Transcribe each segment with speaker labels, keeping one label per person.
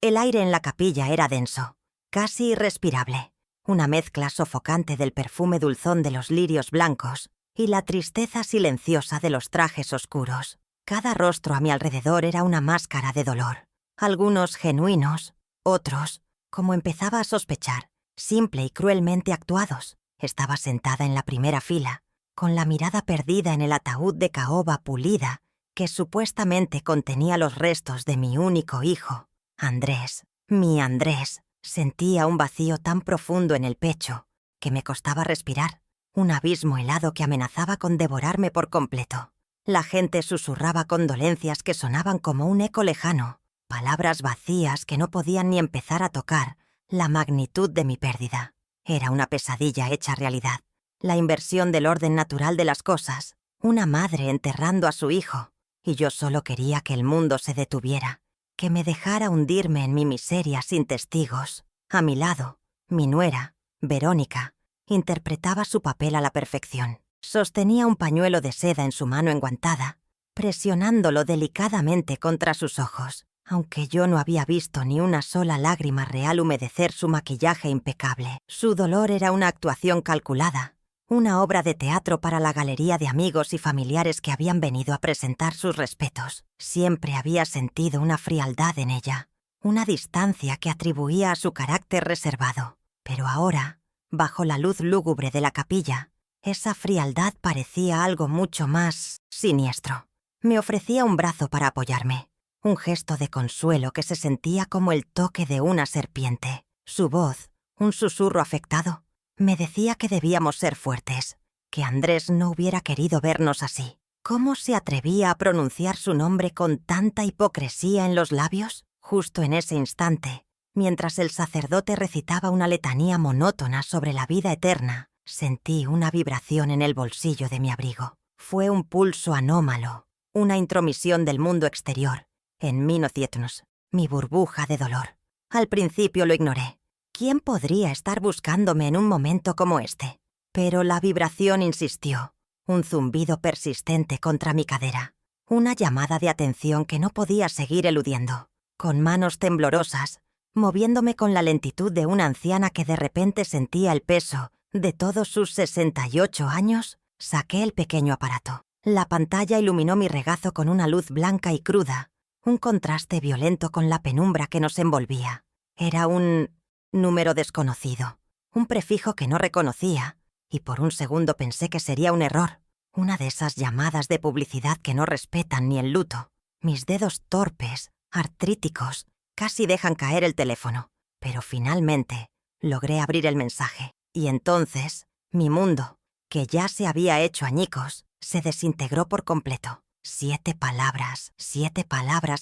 Speaker 1: El aire en la capilla era denso, casi irrespirable, una mezcla sofocante del perfume dulzón de los lirios blancos y la tristeza silenciosa de los trajes oscuros. Cada rostro a mi alrededor era una máscara de dolor, algunos genuinos, otros, como empezaba a sospechar, simple y cruelmente actuados. Estaba sentada en la primera fila, con la mirada perdida en el ataúd de caoba pulida que supuestamente contenía los restos de mi único hijo, Andrés. Mi Andrés. Sentía un vacío tan profundo en el pecho que me costaba respirar, un abismo helado que amenazaba con devorarme por completo. La gente susurraba condolencias que sonaban como un eco lejano, palabras vacías que no podían ni empezar a tocar la magnitud de mi pérdida. Era una pesadilla hecha realidad, la inversión del orden natural de las cosas, una madre enterrando a su hijo, y yo solo quería que el mundo se detuviera, que me dejara hundirme en mi miseria sin testigos. A mi lado, mi nuera, Verónica, interpretaba su papel a la perfección. Sostenía un pañuelo de seda en su mano enguantada, presionándolo delicadamente contra sus ojos, aunque yo no había visto ni una sola lágrima real humedecer su maquillaje impecable. Su dolor era una actuación calculada, una obra de teatro para la galería de amigos y familiares que habían venido a presentar sus respetos. Siempre había sentido una frialdad en ella, una distancia que atribuía a su carácter reservado. Pero ahora, bajo la luz lúgubre de la capilla, esa frialdad parecía algo mucho más siniestro. Me ofrecía un brazo para apoyarme, un gesto de consuelo que se sentía como el toque de una serpiente. Su voz, un susurro afectado, me decía que debíamos ser fuertes, que Andrés no hubiera querido vernos así. ¿Cómo se atrevía a pronunciar su nombre con tanta hipocresía en los labios? Justo en ese instante, mientras el sacerdote recitaba una letanía monótona sobre la vida eterna, sentí una vibración en el bolsillo de mi abrigo. Fue un pulso anómalo, una intromisión del mundo exterior, en mi nocietnos, mi burbuja de dolor. Al principio lo ignoré. ¿Quién podría estar buscándome en un momento como este? Pero la vibración insistió, un zumbido persistente contra mi cadera, una llamada de atención que no podía seguir eludiendo. Con manos temblorosas, moviéndome con la lentitud de una anciana que de repente sentía el peso de todos sus 68 años, saqué el pequeño aparato. La pantalla iluminó mi regazo con una luz blanca y cruda, un contraste violento con la penumbra que nos envolvía. Era un número desconocido, un prefijo que no reconocía, y por un segundo pensé que sería un error, una de esas llamadas de publicidad que no respetan ni el luto. Mis dedos torpes, artríticos, casi dejan caer el teléfono, pero finalmente logré abrir el mensaje. Y entonces, mi mundo, que ya se había hecho añicos, se desintegró por completo. 7 palabras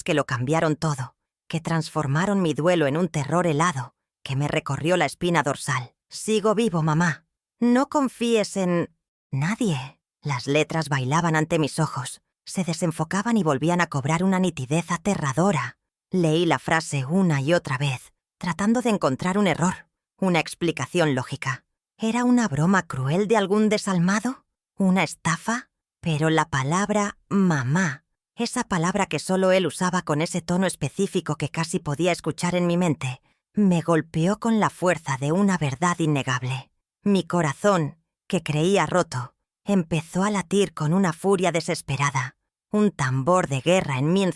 Speaker 1: que lo cambiaron todo, que transformaron mi duelo en un terror helado, que me recorrió la espina dorsal. Sigo vivo, mamá. No confíes en nadie. Las letras bailaban ante mis ojos, se desenfocaban y volvían a cobrar una nitidez aterradora. Leí la frase una y otra vez, tratando de encontrar un error, una explicación lógica. ¿Era una broma cruel de algún desalmado? ¿Una estafa? Pero la palabra mamá, esa palabra que solo él usaba con ese tono específico que casi podía escuchar en mi mente, me golpeó con la fuerza de una verdad innegable. Mi corazón, que creía roto, empezó a latir con una furia desesperada, un tambor de guerra en mi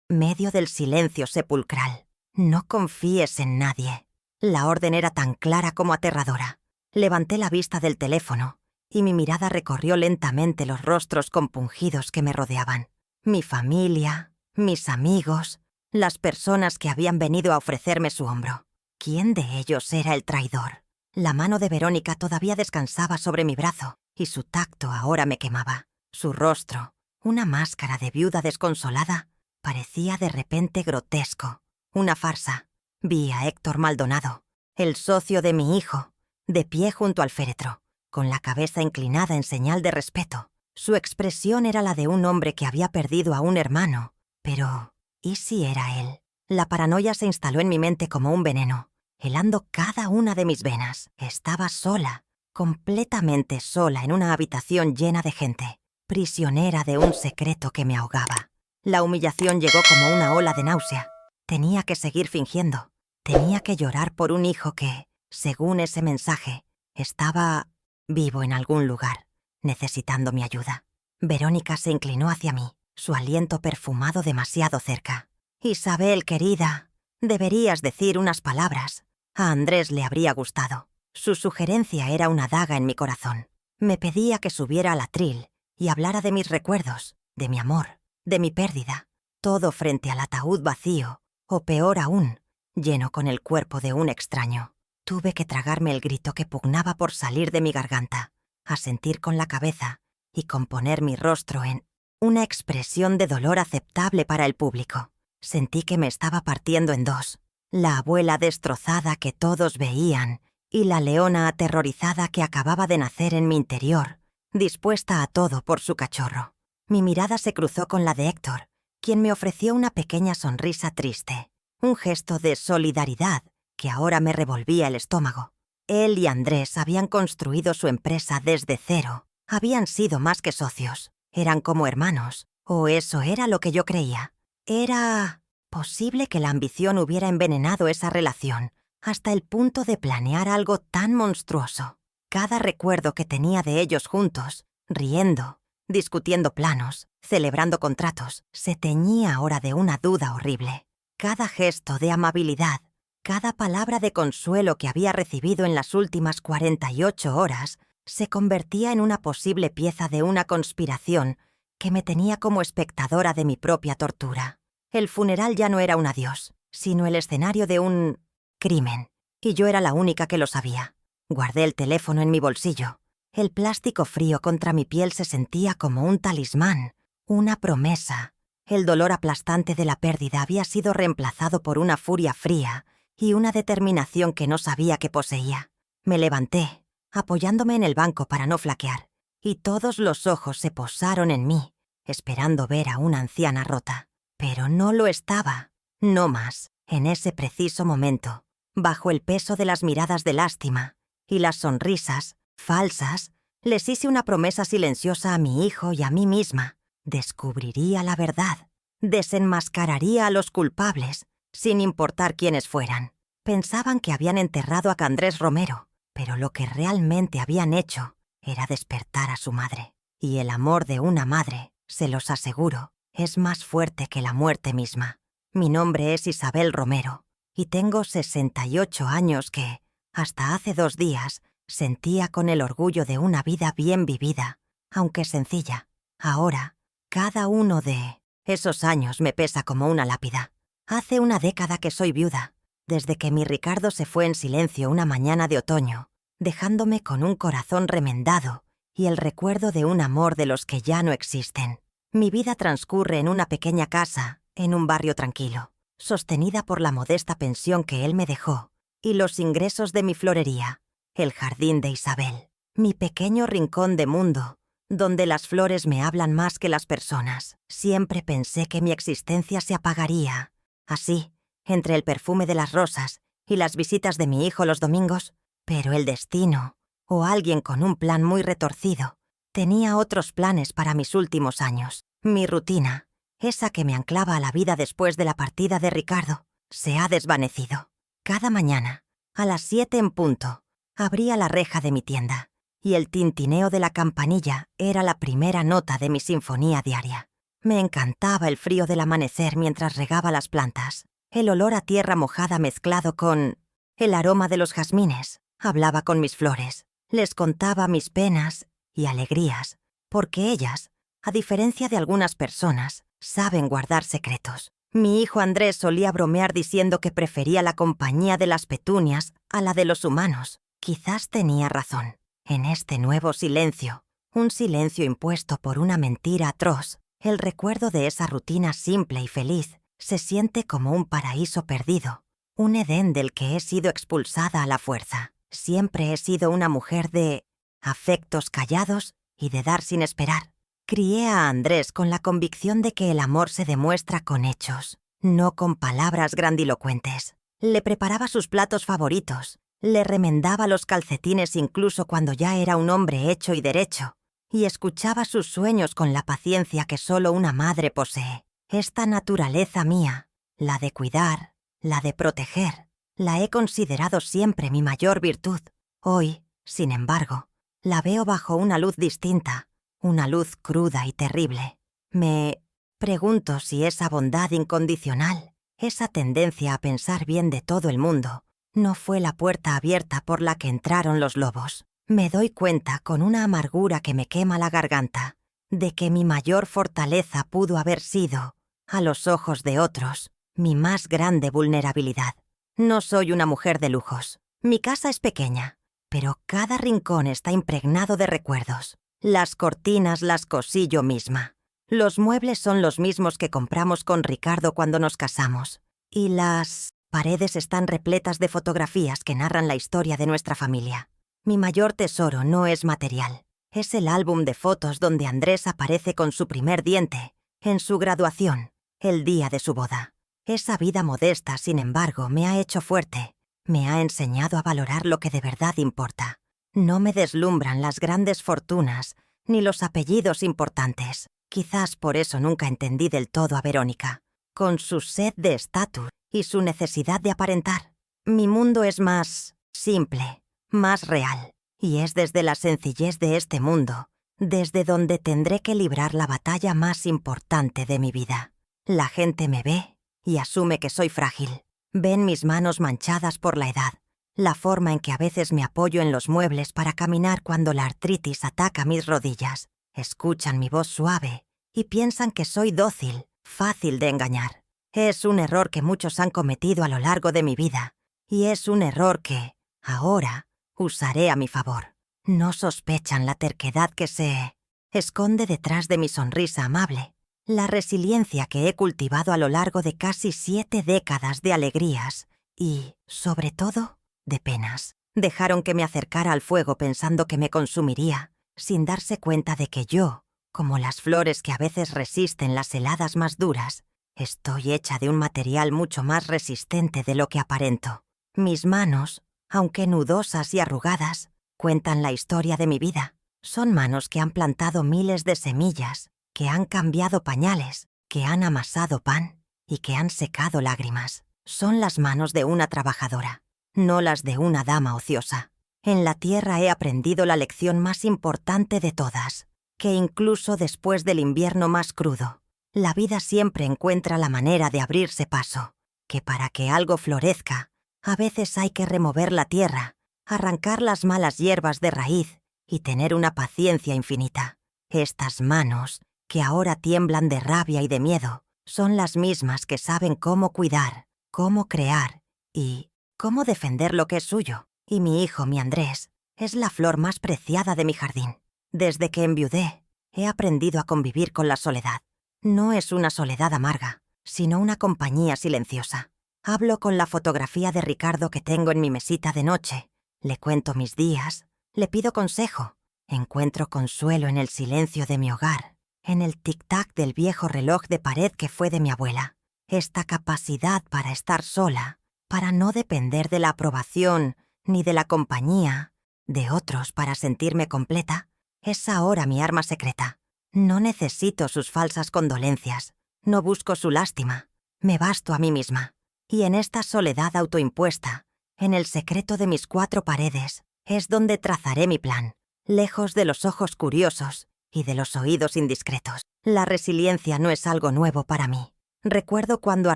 Speaker 1: medio del silencio sepulcral. No confíes en nadie. La orden era tan clara como aterradora. Levanté la vista del teléfono y mi mirada recorrió lentamente los rostros compungidos que me rodeaban. Mi familia, mis amigos, las personas que habían venido a ofrecerme su hombro. ¿Quién de ellos era el traidor? La mano de Verónica todavía descansaba sobre mi brazo y su tacto ahora me quemaba. Su rostro, una máscara de viuda desconsolada, parecía de repente grotesco, una farsa. Vi a Héctor Maldonado, el socio de mi hijo, de pie junto al féretro, con la cabeza inclinada en señal de respeto. Su expresión era la de un hombre que había perdido a un hermano. Pero, ¿y si era él? La paranoia se instaló en mi mente como un veneno, helando cada una de mis venas. Estaba sola, completamente sola en una habitación llena de gente, prisionera de un secreto que me ahogaba. La humillación llegó como una ola de náusea. Tenía que seguir fingiendo. Tenía que llorar por un hijo que, según ese mensaje, estaba vivo en algún lugar, necesitando mi ayuda. Verónica se inclinó hacia mí, su aliento perfumado demasiado cerca. «Isabel, querida, deberías decir unas palabras». A Andrés le habría gustado. Su sugerencia era una daga en mi corazón. Me pedía que subiera al atril y hablara de mis recuerdos, de mi amor, de mi pérdida, todo frente al ataúd vacío, o peor aún, lleno con el cuerpo de un extraño. Tuve que tragarme el grito que pugnaba por salir de mi garganta, asentir con la cabeza y componer mi rostro en una expresión de dolor aceptable para el público. Sentí que me estaba partiendo en dos, la abuela destrozada que todos veían y la leona aterrorizada que acababa de nacer en mi interior, dispuesta a todo por su cachorro. Mi mirada se cruzó con la de Héctor, quien me ofreció una pequeña sonrisa triste, un gesto de solidaridad que ahora me revolvía el estómago. Él y Andrés habían construido su empresa desde cero, habían sido más que socios, eran como hermanos, o eso era lo que yo creía. Era posible que la ambición hubiera envenenado esa relación, hasta el punto de planear algo tan monstruoso. Cada recuerdo que tenía de ellos juntos, riendo, discutiendo planos, celebrando contratos, se teñía ahora de una duda horrible. Cada gesto de amabilidad, cada palabra de consuelo que había recibido en las últimas 48 horas, se convertía en una posible pieza de una conspiración que me tenía como espectadora de mi propia tortura. El funeral ya no era un adiós, sino el escenario de un crimen, y yo era la única que lo sabía. Guardé el teléfono en mi bolsillo. El plástico frío contra mi piel se sentía como un talismán, una promesa. El dolor aplastante de la pérdida había sido reemplazado por una furia fría y una determinación que no sabía que poseía. Me levanté, apoyándome en el banco para no flaquear, y todos los ojos se posaron en mí, esperando ver a una anciana rota. Pero no lo estaba, no más, en ese preciso momento, bajo el peso de las miradas de lástima y las sonrisas falsas, les hice una promesa silenciosa a mi hijo y a mí misma. Descubriría la verdad, desenmascararía a los culpables, sin importar quiénes fueran. Pensaban que habían enterrado a Andrés Romero, pero lo que realmente habían hecho era despertar a su madre. Y el amor de una madre, se los aseguro, es más fuerte que la muerte misma. Mi nombre es Isabel Romero, y tengo 68 años que, hasta hace 2 días, sentía con el orgullo de una vida bien vivida, aunque sencilla. Ahora, cada uno de esos años me pesa como una lápida. Hace una década que soy viuda, desde que mi Ricardo se fue en silencio una mañana de otoño, dejándome con un corazón remendado y el recuerdo de un amor de los que ya no existen. Mi vida transcurre en una pequeña casa, en un barrio tranquilo, sostenida por la modesta pensión que él me dejó y los ingresos de mi florería, el jardín de Isabel, mi pequeño rincón de mundo, donde las flores me hablan más que las personas. Siempre pensé que mi existencia se apagaría, así, entre el perfume de las rosas y las visitas de mi hijo los domingos, pero el destino, o alguien con un plan muy retorcido, tenía otros planes para mis últimos años. Mi rutina, esa que me anclaba a la vida después de la partida de Ricardo, se ha desvanecido. Cada mañana, a las 7 en punto, abría la reja de mi tienda, y el tintineo de la campanilla era la primera nota de mi sinfonía diaria. Me encantaba el frío del amanecer mientras regaba las plantas, el olor a tierra mojada mezclado con el aroma de los jazmines. Hablaba con mis flores, les contaba mis penas y alegrías, porque ellas, a diferencia de algunas personas, saben guardar secretos. Mi hijo Andrés solía bromear diciendo que prefería la compañía de las petunias a la de los humanos. Quizás tenía razón. En este nuevo silencio, un silencio impuesto por una mentira atroz, el recuerdo de esa rutina simple y feliz se siente como un paraíso perdido, un Edén del que he sido expulsada a la fuerza. Siempre he sido una mujer de afectos callados y de dar sin esperar. Crié a Andrés con la convicción de que el amor se demuestra con hechos, no con palabras grandilocuentes. Le preparaba sus platos favoritos, le remendaba los calcetines incluso cuando ya era un hombre hecho y derecho, y escuchaba sus sueños con la paciencia que solo una madre posee. Esta naturaleza mía, la de cuidar, la de proteger. La he considerado siempre mi mayor virtud. Hoy, sin embargo, la veo bajo una luz distinta, una luz cruda y terrible. Me pregunto si esa bondad incondicional, esa tendencia a pensar bien de todo el mundo, no fue la puerta abierta por la que entraron los lobos. Me doy cuenta, con una amargura que me quema la garganta, de que mi mayor fortaleza pudo haber sido, a los ojos de otros, mi más grande vulnerabilidad. No soy una mujer de lujos. Mi casa es pequeña, pero cada rincón está impregnado de recuerdos. Las cortinas las cosí yo misma. Los muebles son los mismos que compramos con Ricardo cuando nos casamos. Y las paredes están repletas de fotografías que narran la historia de nuestra familia. Mi mayor tesoro no es material. Es el álbum de fotos donde Andrés aparece con su primer diente, en su graduación, el día de su boda. Esa vida modesta, sin embargo, me ha hecho fuerte. Me ha enseñado a valorar lo que de verdad importa. No me deslumbran las grandes fortunas, ni los apellidos importantes. Quizás por eso nunca entendí del todo a Verónica, con su sed de estatus y su necesidad de aparentar. Mi mundo es más simple, más real, y es desde la sencillez de este mundo, desde donde tendré que librar la batalla más importante de mi vida. La gente me ve y asume que soy frágil. Ven mis manos manchadas por la edad, la forma en que a veces me apoyo en los muebles para caminar cuando la artritis ataca mis rodillas. Escuchan mi voz suave y piensan que soy dócil, fácil de engañar. Es un error que muchos han cometido a lo largo de mi vida, y es un error que, ahora, usaré a mi favor. No sospechan la terquedad que se esconde detrás de mi sonrisa amable, la resiliencia que he cultivado a lo largo de casi 7 décadas de alegrías y, sobre todo, de penas. Dejaron que me acercara al fuego pensando que me consumiría, sin darse cuenta de que yo, como las flores que a veces resisten las heladas más duras, estoy hecha de un material mucho más resistente de lo que aparento. Mis manos, aunque nudosas y arrugadas, cuentan la historia de mi vida. Son manos que han plantado miles de semillas, que han cambiado pañales, que han amasado pan y que han secado lágrimas. Son las manos de una trabajadora, no las de una dama ociosa. En la tierra he aprendido la lección más importante de todas, que incluso después del invierno más crudo, la vida siempre encuentra la manera de abrirse paso, que para que algo florezca, a veces hay que remover la tierra, arrancar las malas hierbas de raíz y tener una paciencia infinita. Estas manos, que ahora tiemblan de rabia y de miedo, son las mismas que saben cómo cuidar, cómo crear y cómo defender lo que es suyo. Y mi hijo, mi Andrés, es la flor más preciada de mi jardín. Desde que enviudé, he aprendido a convivir con la soledad. No es una soledad amarga, sino una compañía silenciosa. Hablo con la fotografía de Ricardo que tengo en mi mesita de noche. Le cuento mis días, le pido consejo. Encuentro consuelo en el silencio de mi hogar, en el tic-tac del viejo reloj de pared que fue de mi abuela. Esta capacidad para estar sola, para no depender de la aprobación ni de la compañía de otros para sentirme completa, es ahora mi arma secreta. No necesito sus falsas condolencias, no busco su lástima, me basto a mí misma. Y en esta soledad autoimpuesta, en el secreto de mis 4 paredes, es donde trazaré mi plan, lejos de los ojos curiosos y de los oídos indiscretos. La resiliencia no es algo nuevo para mí. Recuerdo cuando a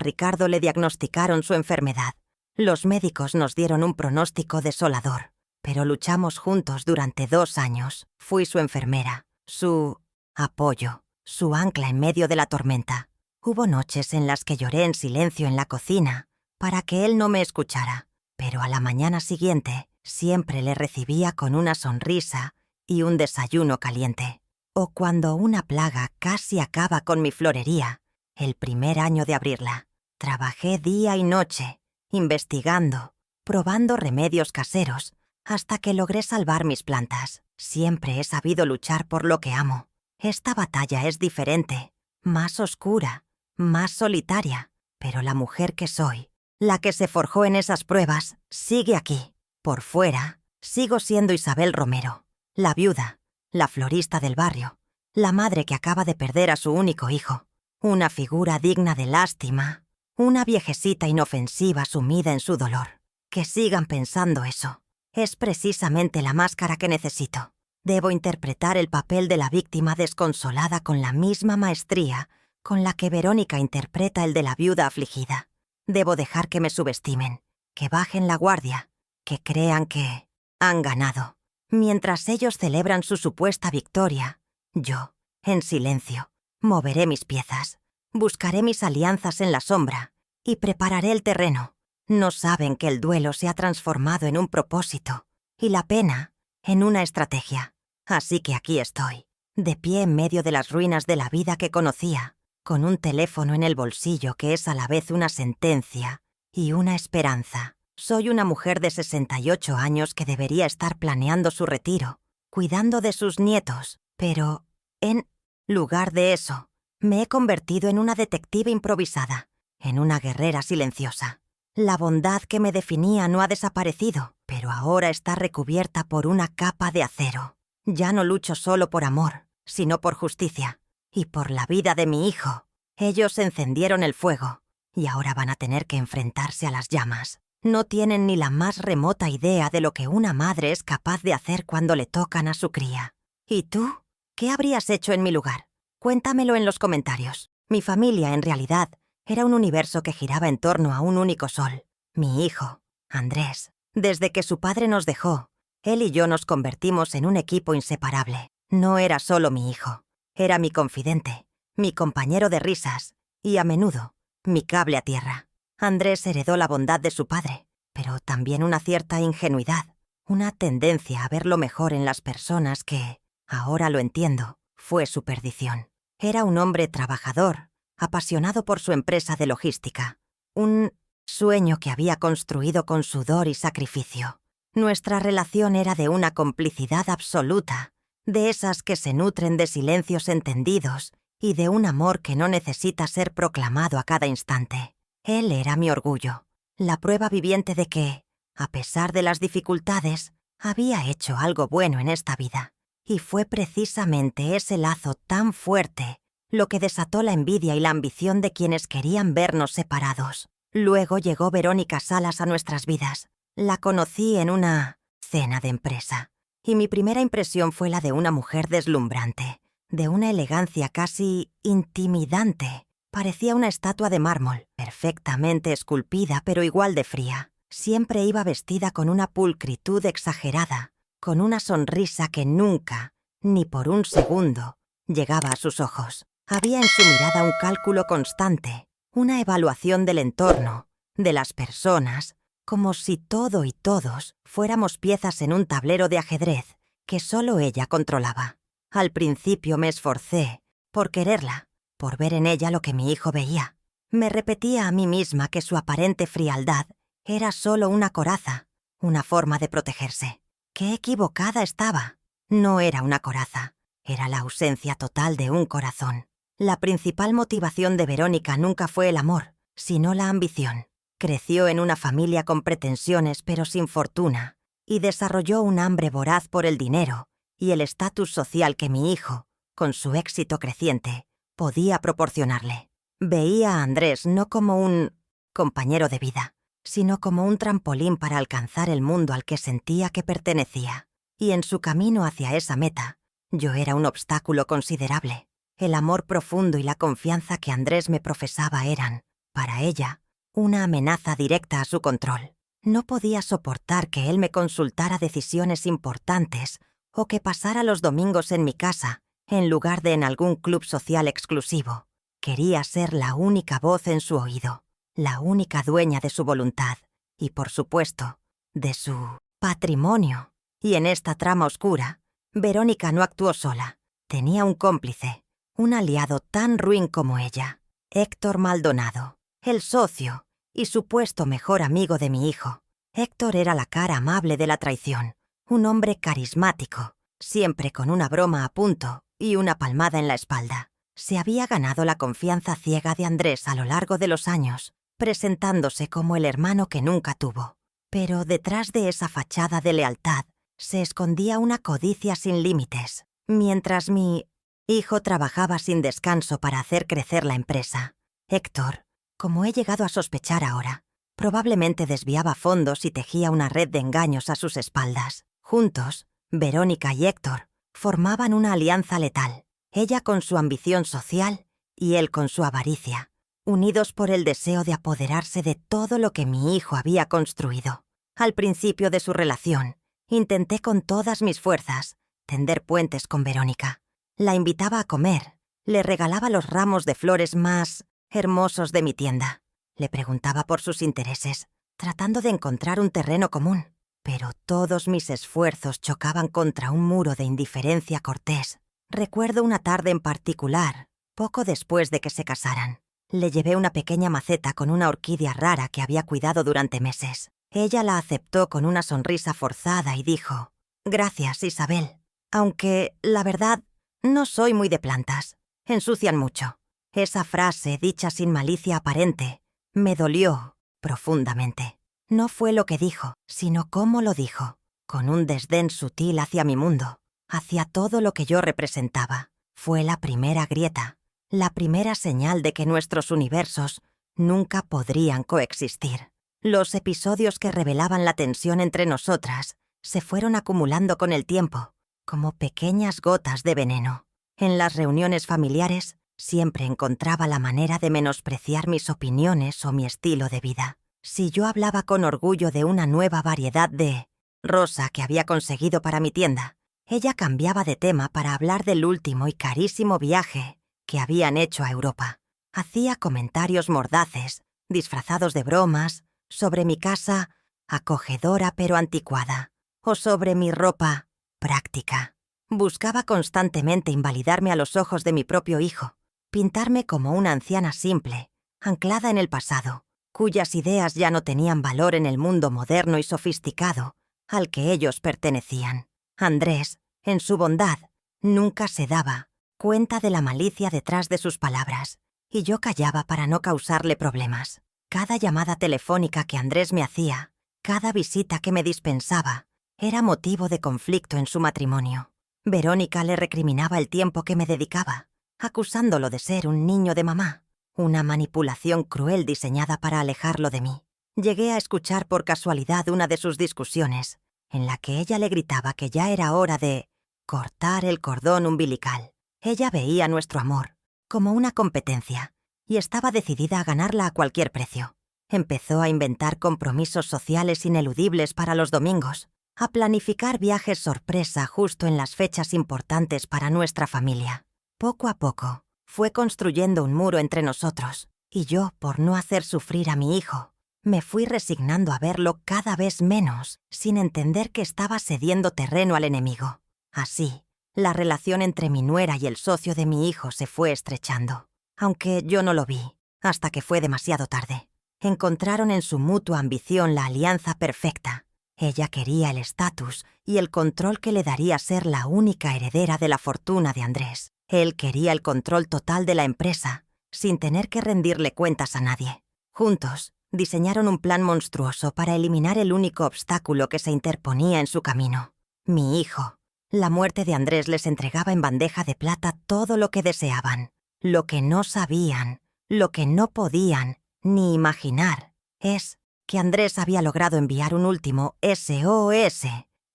Speaker 1: Ricardo le diagnosticaron su enfermedad. Los médicos nos dieron un pronóstico desolador, pero luchamos juntos durante 2 años. Fui su enfermera, su apoyo, su ancla en medio de la tormenta. Hubo noches en las que lloré en silencio en la cocina para que él no me escuchara, pero a la mañana siguiente siempre le recibía con una sonrisa y un desayuno caliente. O cuando una plaga casi acaba con mi florería, el primer año de abrirla, trabajé día y noche, investigando, probando remedios caseros, hasta que logré salvar mis plantas. Siempre he sabido luchar por lo que amo. Esta batalla es diferente, más oscura, más solitaria, pero la mujer que soy, la que se forjó en esas pruebas, sigue aquí. Por fuera, sigo siendo Isabel Romero, la viuda, la florista del barrio, la madre que acaba de perder a su único hijo, una figura digna de lástima, Una viejecita inofensiva sumida en su dolor. Que sigan pensando eso. Es precisamente la máscara que necesito. Debo interpretar el papel de la víctima desconsolada con la misma maestría con la que Verónica interpreta el de la viuda afligida. Debo dejar que me subestimen, que bajen la guardia, que crean que han ganado. Mientras ellos celebran su supuesta victoria, yo, en silencio, moveré mis piezas, buscaré mis alianzas en la sombra y prepararé el terreno. No saben que el duelo se ha transformado en un propósito y la pena en una estrategia. Así que aquí estoy, de pie en medio de las ruinas de la vida que conocía, con un teléfono en el bolsillo que es a la vez una sentencia y una esperanza. Soy una mujer de 68 años que debería estar planeando su retiro, cuidando de sus nietos, pero, en lugar de eso, me he convertido en una detective improvisada, en una guerrera silenciosa. La bondad que me definía no ha desaparecido, pero ahora está recubierta por una capa de acero. Ya no lucho solo por amor, sino por justicia. Y por la vida de mi hijo. Ellos encendieron el fuego, y ahora van a tener que enfrentarse a las llamas. No tienen ni la más remota idea de lo que una madre es capaz de hacer cuando le tocan a su cría. ¿Y tú? ¿Qué habrías hecho en mi lugar? Cuéntamelo en los comentarios. Mi familia, en realidad, era un universo que giraba en torno a un único sol. Mi hijo, Andrés. Desde que su padre nos dejó, él y yo nos convertimos en un equipo inseparable. No era solo mi hijo. Era mi confidente, mi compañero de risas y, a menudo, mi cable a tierra. Andrés heredó la bondad de su padre, pero también una cierta ingenuidad, una tendencia a ver lo mejor en las personas que, ahora lo entiendo, fue su perdición. Era un hombre trabajador, apasionado por su empresa de logística, un sueño que había construido con sudor y sacrificio. Nuestra relación era de una complicidad absoluta, de esas que se nutren de silencios entendidos y de un amor que no necesita ser proclamado a cada instante. Él era mi orgullo, la prueba viviente de que, a pesar de las dificultades, había hecho algo bueno en esta vida. Y fue precisamente ese lazo tan fuerte lo que desató la envidia y la ambición de quienes querían vernos separados. Luego llegó Verónica Salas a nuestras vidas. La conocí en una cena de empresa. Y mi primera impresión fue la de una mujer deslumbrante, de una elegancia casi intimidante. Parecía una estatua de mármol, perfectamente esculpida pero igual de fría. Siempre iba vestida con una pulcritud exagerada, con una sonrisa que nunca, ni por un segundo, llegaba a sus ojos. Había en su mirada un cálculo constante, una evaluación del entorno, de las personas, como si todo y todos fuéramos piezas en un tablero de ajedrez que solo ella controlaba. Al principio me esforcé por quererla, por ver en ella lo que mi hijo veía. Me repetía a mí misma que su aparente frialdad era solo una coraza, una forma de protegerse. ¡Qué equivocada estaba! No era una coraza, era la ausencia total de un corazón. La principal motivación de Verónica nunca fue el amor, sino la ambición. Creció en una familia con pretensiones pero sin fortuna, y desarrolló un hambre voraz por el dinero y el estatus social que mi hijo, con su éxito creciente, podía proporcionarle. Veía a Andrés no como un compañero de vida, sino como un trampolín para alcanzar el mundo al que sentía que pertenecía. Y en su camino hacia esa meta, yo era un obstáculo considerable. El amor profundo y la confianza que Andrés me profesaba eran, para ella, una amenaza directa a su control. No podía soportar que él me consultara decisiones importantes o que pasara los domingos en mi casa en lugar de en algún club social exclusivo. Quería ser la única voz en su oído, la única dueña de su voluntad y, por supuesto, de su patrimonio. Y en esta trama oscura, Verónica no actuó sola. Tenía un cómplice, un aliado tan ruin como ella, Héctor Maldonado, el socio y supuesto mejor amigo de mi hijo. Héctor era la cara amable de la traición, un hombre carismático, siempre con una broma a punto y una palmada en la espalda. Se había ganado la confianza ciega de Andrés a lo largo de los años, presentándose como el hermano que nunca tuvo. Pero detrás de esa fachada de lealtad se escondía una codicia sin límites. Mientras mi hijo trabajaba sin descanso para hacer crecer la empresa, Héctor como he llegado a sospechar ahora. Probablemente desviaba fondos y tejía una red de engaños a sus espaldas. Juntos, Verónica y Héctor formaban una alianza letal, ella con su ambición social y él con su avaricia, unidos por el deseo de apoderarse de todo lo que mi hijo había construido. Al principio de su relación, intenté con todas mis fuerzas tender puentes con Verónica. La invitaba a comer, le regalaba los ramos de flores más hermosos de mi tienda. Le preguntaba por sus intereses, tratando de encontrar un terreno común. Pero todos mis esfuerzos chocaban contra un muro de indiferencia cortés. Recuerdo una tarde en particular, poco después de que se casaran. Le llevé una pequeña maceta con una orquídea rara que había cuidado durante meses. Ella la aceptó con una sonrisa forzada y dijo: «Gracias, Isabel. Aunque, la verdad, no soy muy de plantas. Ensucian mucho». Esa frase, dicha sin malicia aparente, me dolió profundamente. No fue lo que dijo, sino cómo lo dijo, con un desdén sutil hacia mi mundo, hacia todo lo que yo representaba. Fue la primera grieta, la primera señal de que nuestros universos nunca podrían coexistir. Los episodios que revelaban la tensión entre nosotras se fueron acumulando con el tiempo, como pequeñas gotas de veneno. En las reuniones familiares siempre encontraba la manera de menospreciar mis opiniones o mi estilo de vida. Si yo hablaba con orgullo de una nueva variedad de rosa que había conseguido para mi tienda, ella cambiaba de tema para hablar del último y carísimo viaje que habían hecho a Europa. Hacía comentarios mordaces, disfrazados de bromas, sobre mi casa acogedora pero anticuada, o sobre mi ropa práctica. Buscaba constantemente invalidarme a los ojos de mi propio hijo, pintarme como una anciana simple, anclada en el pasado, cuyas ideas ya no tenían valor en el mundo moderno y sofisticado al que ellos pertenecían. Andrés, en su bondad, nunca se daba cuenta de la malicia detrás de sus palabras, y yo callaba para no causarle problemas. Cada llamada telefónica que Andrés me hacía, cada visita que me dispensaba, era motivo de conflicto en su matrimonio. Verónica le recriminaba el tiempo que me dedicaba, acusándolo de ser un niño de mamá, una manipulación cruel diseñada para alejarlo de mí. Llegué a escuchar por casualidad una de sus discusiones, en la que ella le gritaba que ya era hora de cortar el cordón umbilical. Ella veía nuestro amor como una competencia y estaba decidida a ganarla a cualquier precio. Empezó a inventar compromisos sociales ineludibles para los domingos, a planificar viajes sorpresa justo en las fechas importantes para nuestra familia. Poco a poco, fue construyendo un muro entre nosotros, y yo, por no hacer sufrir a mi hijo, me fui resignando a verlo cada vez menos, sin entender que estaba cediendo terreno al enemigo. Así, la relación entre mi nuera y el socio de mi hijo se fue estrechando, aunque yo no lo vi, hasta que fue demasiado tarde. Encontraron en su mutua ambición la alianza perfecta. Ella quería el estatus y el control que le daría ser la única heredera de la fortuna de Andrés. Él quería el control total de la empresa, sin tener que rendirle cuentas a nadie. Juntos, diseñaron un plan monstruoso para eliminar el único obstáculo que se interponía en su camino: mi hijo. La muerte de Andrés les entregaba en bandeja de plata todo lo que deseaban. Lo que no sabían, lo que no podían ni imaginar, es que Andrés había logrado enviar un último SOS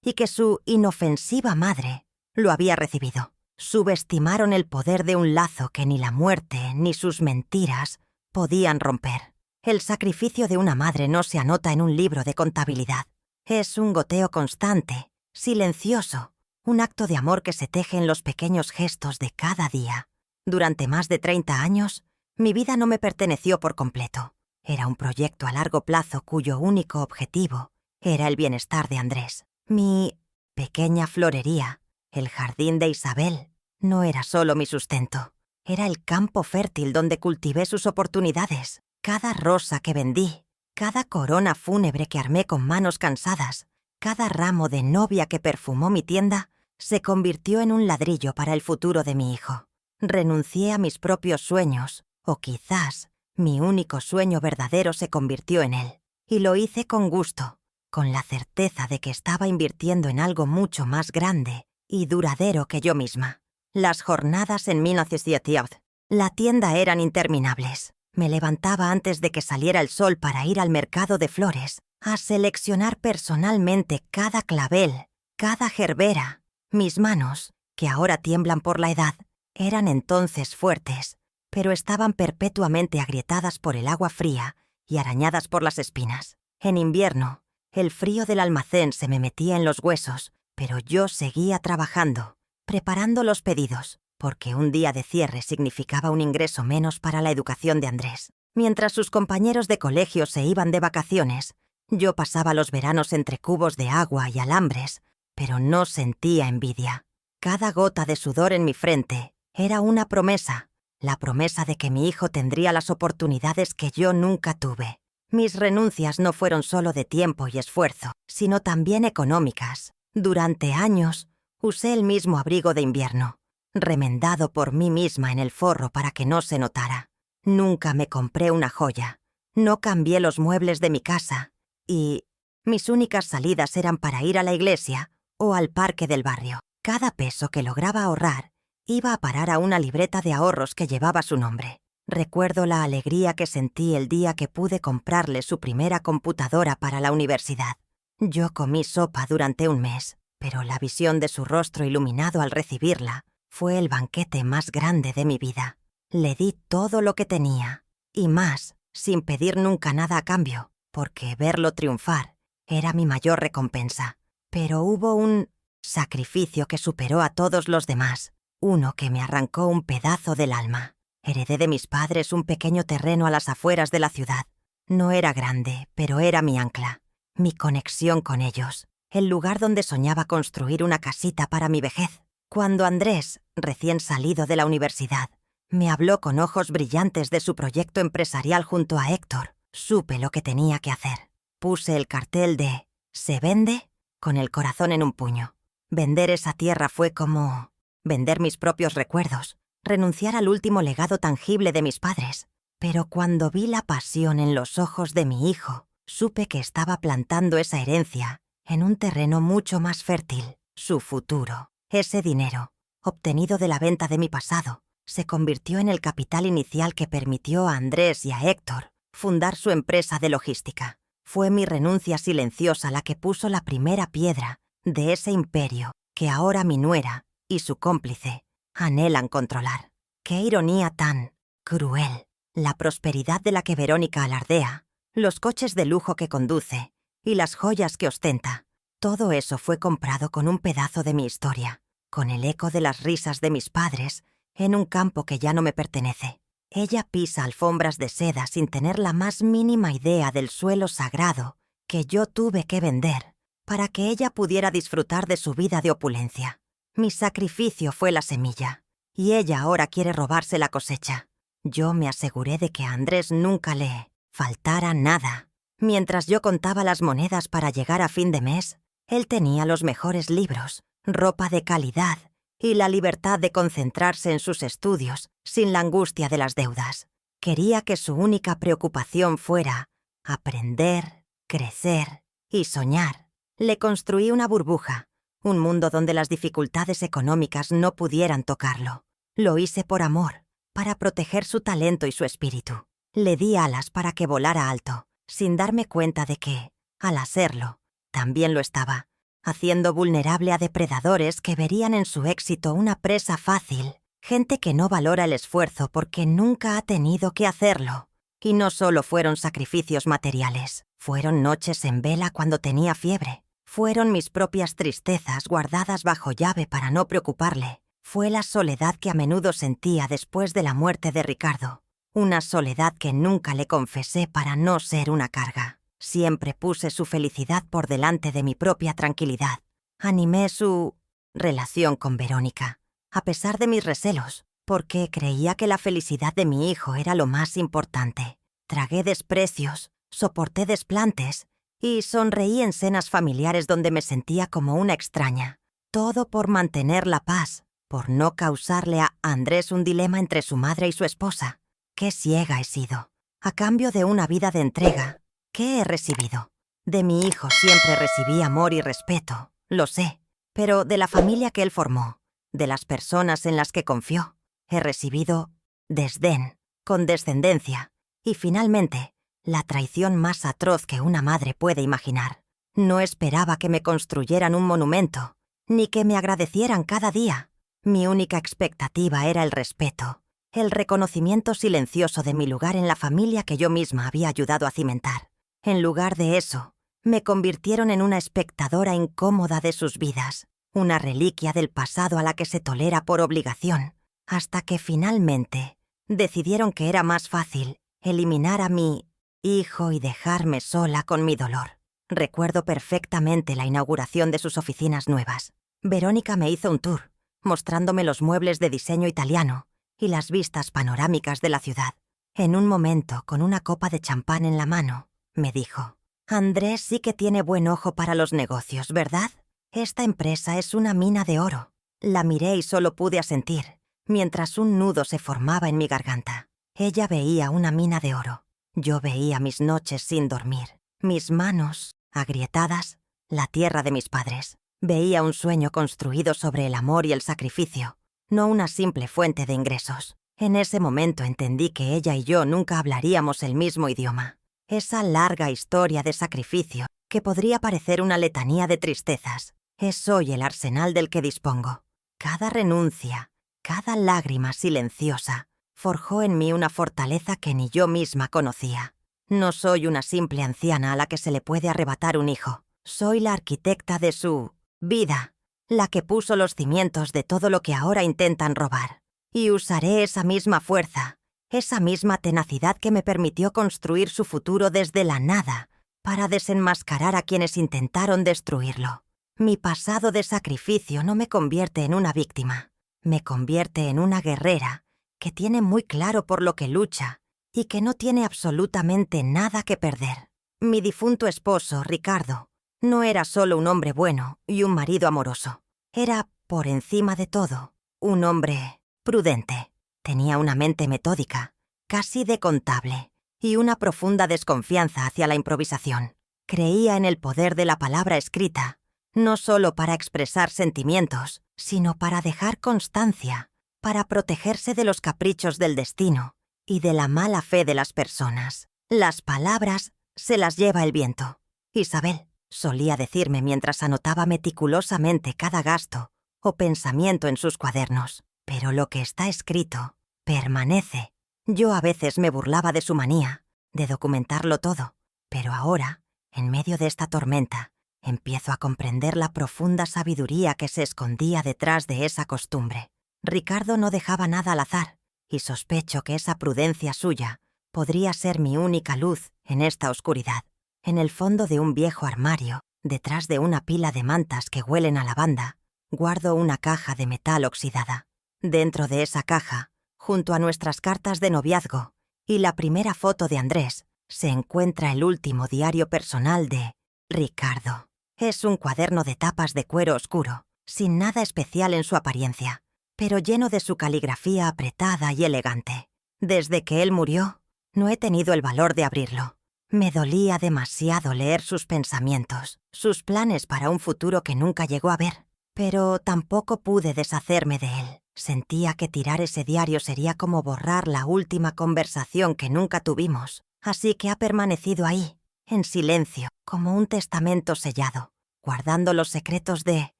Speaker 1: y que su inofensiva madre lo había recibido. Subestimaron el poder de un lazo que ni la muerte ni sus mentiras podían romper. El sacrificio de una madre no se anota en un libro de contabilidad. Es un goteo constante, silencioso, un acto de amor que se teje en los pequeños gestos de cada día. Durante más de 30 años, mi vida no me perteneció por completo. Era un proyecto a largo plazo cuyo único objetivo era el bienestar de Andrés. Mi pequeña florería, el jardín de Isabel, no era solo mi sustento. Era el campo fértil donde cultivé sus oportunidades. Cada rosa que vendí, cada corona fúnebre que armé con manos cansadas, cada ramo de novia que perfumó mi tienda, se convirtió en un ladrillo para el futuro de mi hijo. Renuncié a mis propios sueños, o quizás mi único sueño verdadero se convirtió en él. Y lo hice con gusto, con la certeza de que estaba invirtiendo en algo mucho más grande y duradero que yo misma. Las jornadas en 1917, la tienda eran interminables. Me levantaba antes de que saliera el sol para ir al mercado de flores, a seleccionar personalmente cada clavel, cada gerbera. Mis manos, que ahora tiemblan por la edad, eran entonces fuertes, pero estaban perpetuamente agrietadas por el agua fría y arañadas por las espinas. En invierno, el frío del almacén se me metía en los huesos, pero yo seguía trabajando, preparando los pedidos, porque un día de cierre significaba un ingreso menos para la educación de Andrés. Mientras sus compañeros de colegio se iban de vacaciones, yo pasaba los veranos entre cubos de agua y alambres, pero no sentía envidia. Cada gota de sudor en mi frente era una promesa, la promesa de que mi hijo tendría las oportunidades que yo nunca tuve. Mis renuncias no fueron solo de tiempo y esfuerzo, sino también económicas. Durante años, usé el mismo abrigo de invierno, remendado por mí misma en el forro para que no se notara. Nunca me compré una joya, no cambié los muebles de mi casa, y mis únicas salidas eran para ir a la iglesia o al parque del barrio. Cada peso que lograba ahorrar iba a parar a una libreta de ahorros que llevaba su nombre. Recuerdo la alegría que sentí el día que pude comprarle su primera computadora para la universidad. Yo comí sopa durante un mes, pero la visión de su rostro iluminado al recibirla fue el banquete más grande de mi vida. Le di todo lo que tenía, y más, sin pedir nunca nada a cambio, porque verlo triunfar era mi mayor recompensa. Pero hubo un sacrificio que superó a todos los demás, uno que me arrancó un pedazo del alma. Heredé de mis padres un pequeño terreno a las afueras de la ciudad. No era grande, pero era mi ancla, mi conexión con ellos, el lugar donde soñaba construir una casita para mi vejez. Cuando Andrés, recién salido de la universidad, me habló con ojos brillantes de su proyecto empresarial junto a Héctor, supe lo que tenía que hacer. Puse el cartel de «¿Se vende?» con el corazón en un puño. Vender esa tierra fue como vender mis propios recuerdos, renunciar al último legado tangible de mis padres. Pero cuando vi la pasión en los ojos de mi hijo, supe que estaba plantando esa herencia en un terreno mucho más fértil, su futuro. Ese dinero, obtenido de la venta de mi pasado, se convirtió en el capital inicial que permitió a Andrés y a Héctor fundar su empresa de logística. Fue mi renuncia silenciosa la que puso la primera piedra de ese imperio que ahora mi nuera y su cómplice anhelan controlar. ¡Qué ironía tan cruel! La prosperidad de la que Verónica alardea, los coches de lujo que conduce y las joyas que ostenta, todo eso fue comprado con un pedazo de mi historia, con el eco de las risas de mis padres en un campo que ya no me pertenece. Ella pisa alfombras de seda sin tener la más mínima idea del suelo sagrado que yo tuve que vender para que ella pudiera disfrutar de su vida de opulencia. Mi sacrificio fue la semilla, y ella ahora quiere robarse la cosecha. Yo me aseguré de que a Andrés nunca le faltara nada. Mientras yo contaba las monedas para llegar a fin de mes, él tenía los mejores libros, ropa de calidad y la libertad de concentrarse en sus estudios sin la angustia de las deudas. Quería que su única preocupación fuera aprender, crecer y soñar. Le construí una burbuja, un mundo donde las dificultades económicas no pudieran tocarlo. Lo hice por amor, para proteger su talento y su espíritu. Le di alas para que volara alto, sin darme cuenta de que, al hacerlo, también lo estaba, haciendo vulnerable a depredadores que verían en su éxito una presa fácil, gente que no valora el esfuerzo porque nunca ha tenido que hacerlo. Y no solo fueron sacrificios materiales, fueron noches en vela cuando tenía fiebre, fueron mis propias tristezas guardadas bajo llave para no preocuparle, fue la soledad que a menudo sentía después de la muerte de Ricardo, una soledad que nunca le confesé para no ser una carga. Siempre puse su felicidad por delante de mi propia tranquilidad. Animé su relación con Verónica, a pesar de mis recelos, porque creía que la felicidad de mi hijo era lo más importante. Tragué desprecios, soporté desplantes y sonreí en cenas familiares donde me sentía como una extraña. Todo por mantener la paz, por no causarle a Andrés un dilema entre su madre y su esposa. Qué ciega he sido. A cambio de una vida de entrega, ¿qué he recibido? De mi hijo siempre recibí amor y respeto, lo sé, pero de la familia que él formó, de las personas en las que confió, he recibido desdén, condescendencia Y finalmente, la traición más atroz que una madre puede imaginar. No esperaba que me construyeran un monumento, ni que me agradecieran cada día. Mi única expectativa era el respeto, el reconocimiento silencioso de mi lugar en la familia que yo misma había ayudado a cimentar. En lugar de eso, me convirtieron en una espectadora incómoda de sus vidas, una reliquia del pasado a la que se tolera por obligación, hasta que finalmente decidieron que era más fácil eliminar a mi hijo y dejarme sola con mi dolor. Recuerdo perfectamente la inauguración de sus oficinas nuevas. Verónica me hizo un tour, mostrándome los muebles de diseño italiano y las vistas panorámicas de la ciudad. En un momento, con una copa de champán en la mano, me dijo: «Andrés sí que tiene buen ojo para los negocios, ¿verdad? Esta empresa es una mina de oro». La miré y solo pude asentir, mientras un nudo se formaba en mi garganta. Ella veía una mina de oro. Yo veía mis noches sin dormir, mis manos agrietadas, la tierra de mis padres. Veía un sueño construido sobre el amor y el sacrificio, no una simple fuente de ingresos. En ese momento entendí que ella y yo nunca hablaríamos el mismo idioma. Esa larga historia de sacrificio, que podría parecer una letanía de tristezas, es hoy el arsenal del que dispongo. Cada renuncia, cada lágrima silenciosa, forjó en mí una fortaleza que ni yo misma conocía. No soy una simple anciana a la que se le puede arrebatar un hijo. Soy la arquitecta de su vida, la que puso los cimientos de todo lo que ahora intentan robar. Y usaré esa misma fuerza, esa misma tenacidad que me permitió construir su futuro desde la nada, para desenmascarar a quienes intentaron destruirlo. Mi pasado de sacrificio no me convierte en una víctima, me convierte en una guerrera que tiene muy claro por lo que lucha y que no tiene absolutamente nada que perder. Mi difunto esposo, Ricardo, no era solo un hombre bueno y un marido amoroso. Era, por encima de todo, un hombre prudente. Tenía una mente metódica, casi de contable, y una profunda desconfianza hacia la improvisación. Creía en el poder de la palabra escrita, no solo para expresar sentimientos, sino para dejar constancia, para protegerse de los caprichos del destino y de la mala fe de las personas. Las palabras se las lleva el viento. Isabel, solía decirme mientras anotaba meticulosamente cada gasto o pensamiento en sus cuadernos. Pero lo que está escrito permanece. Yo a veces me burlaba de su manía de documentarlo todo, pero ahora, en medio de esta tormenta, empiezo a comprender la profunda sabiduría que se escondía detrás de esa costumbre. Ricardo no dejaba nada al azar, y sospecho que esa prudencia suya podría ser mi única luz en esta oscuridad. En el fondo de un viejo armario, detrás de una pila de mantas que huelen a lavanda, guardo una caja de metal oxidada. Dentro de esa caja, junto a nuestras cartas de noviazgo y la primera foto de Andrés, se encuentra el último diario personal de Ricardo. Es un cuaderno de tapas de cuero oscuro, sin nada especial en su apariencia, pero lleno de su caligrafía apretada y elegante. Desde que él murió, no he tenido el valor de abrirlo. Me dolía demasiado leer sus pensamientos, sus planes para un futuro que nunca llegó a ver, pero tampoco pude deshacerme de él. Sentía que tirar ese diario sería como borrar la última conversación que nunca tuvimos, así que ha permanecido ahí, en silencio, como un testamento sellado, guardando los secretos de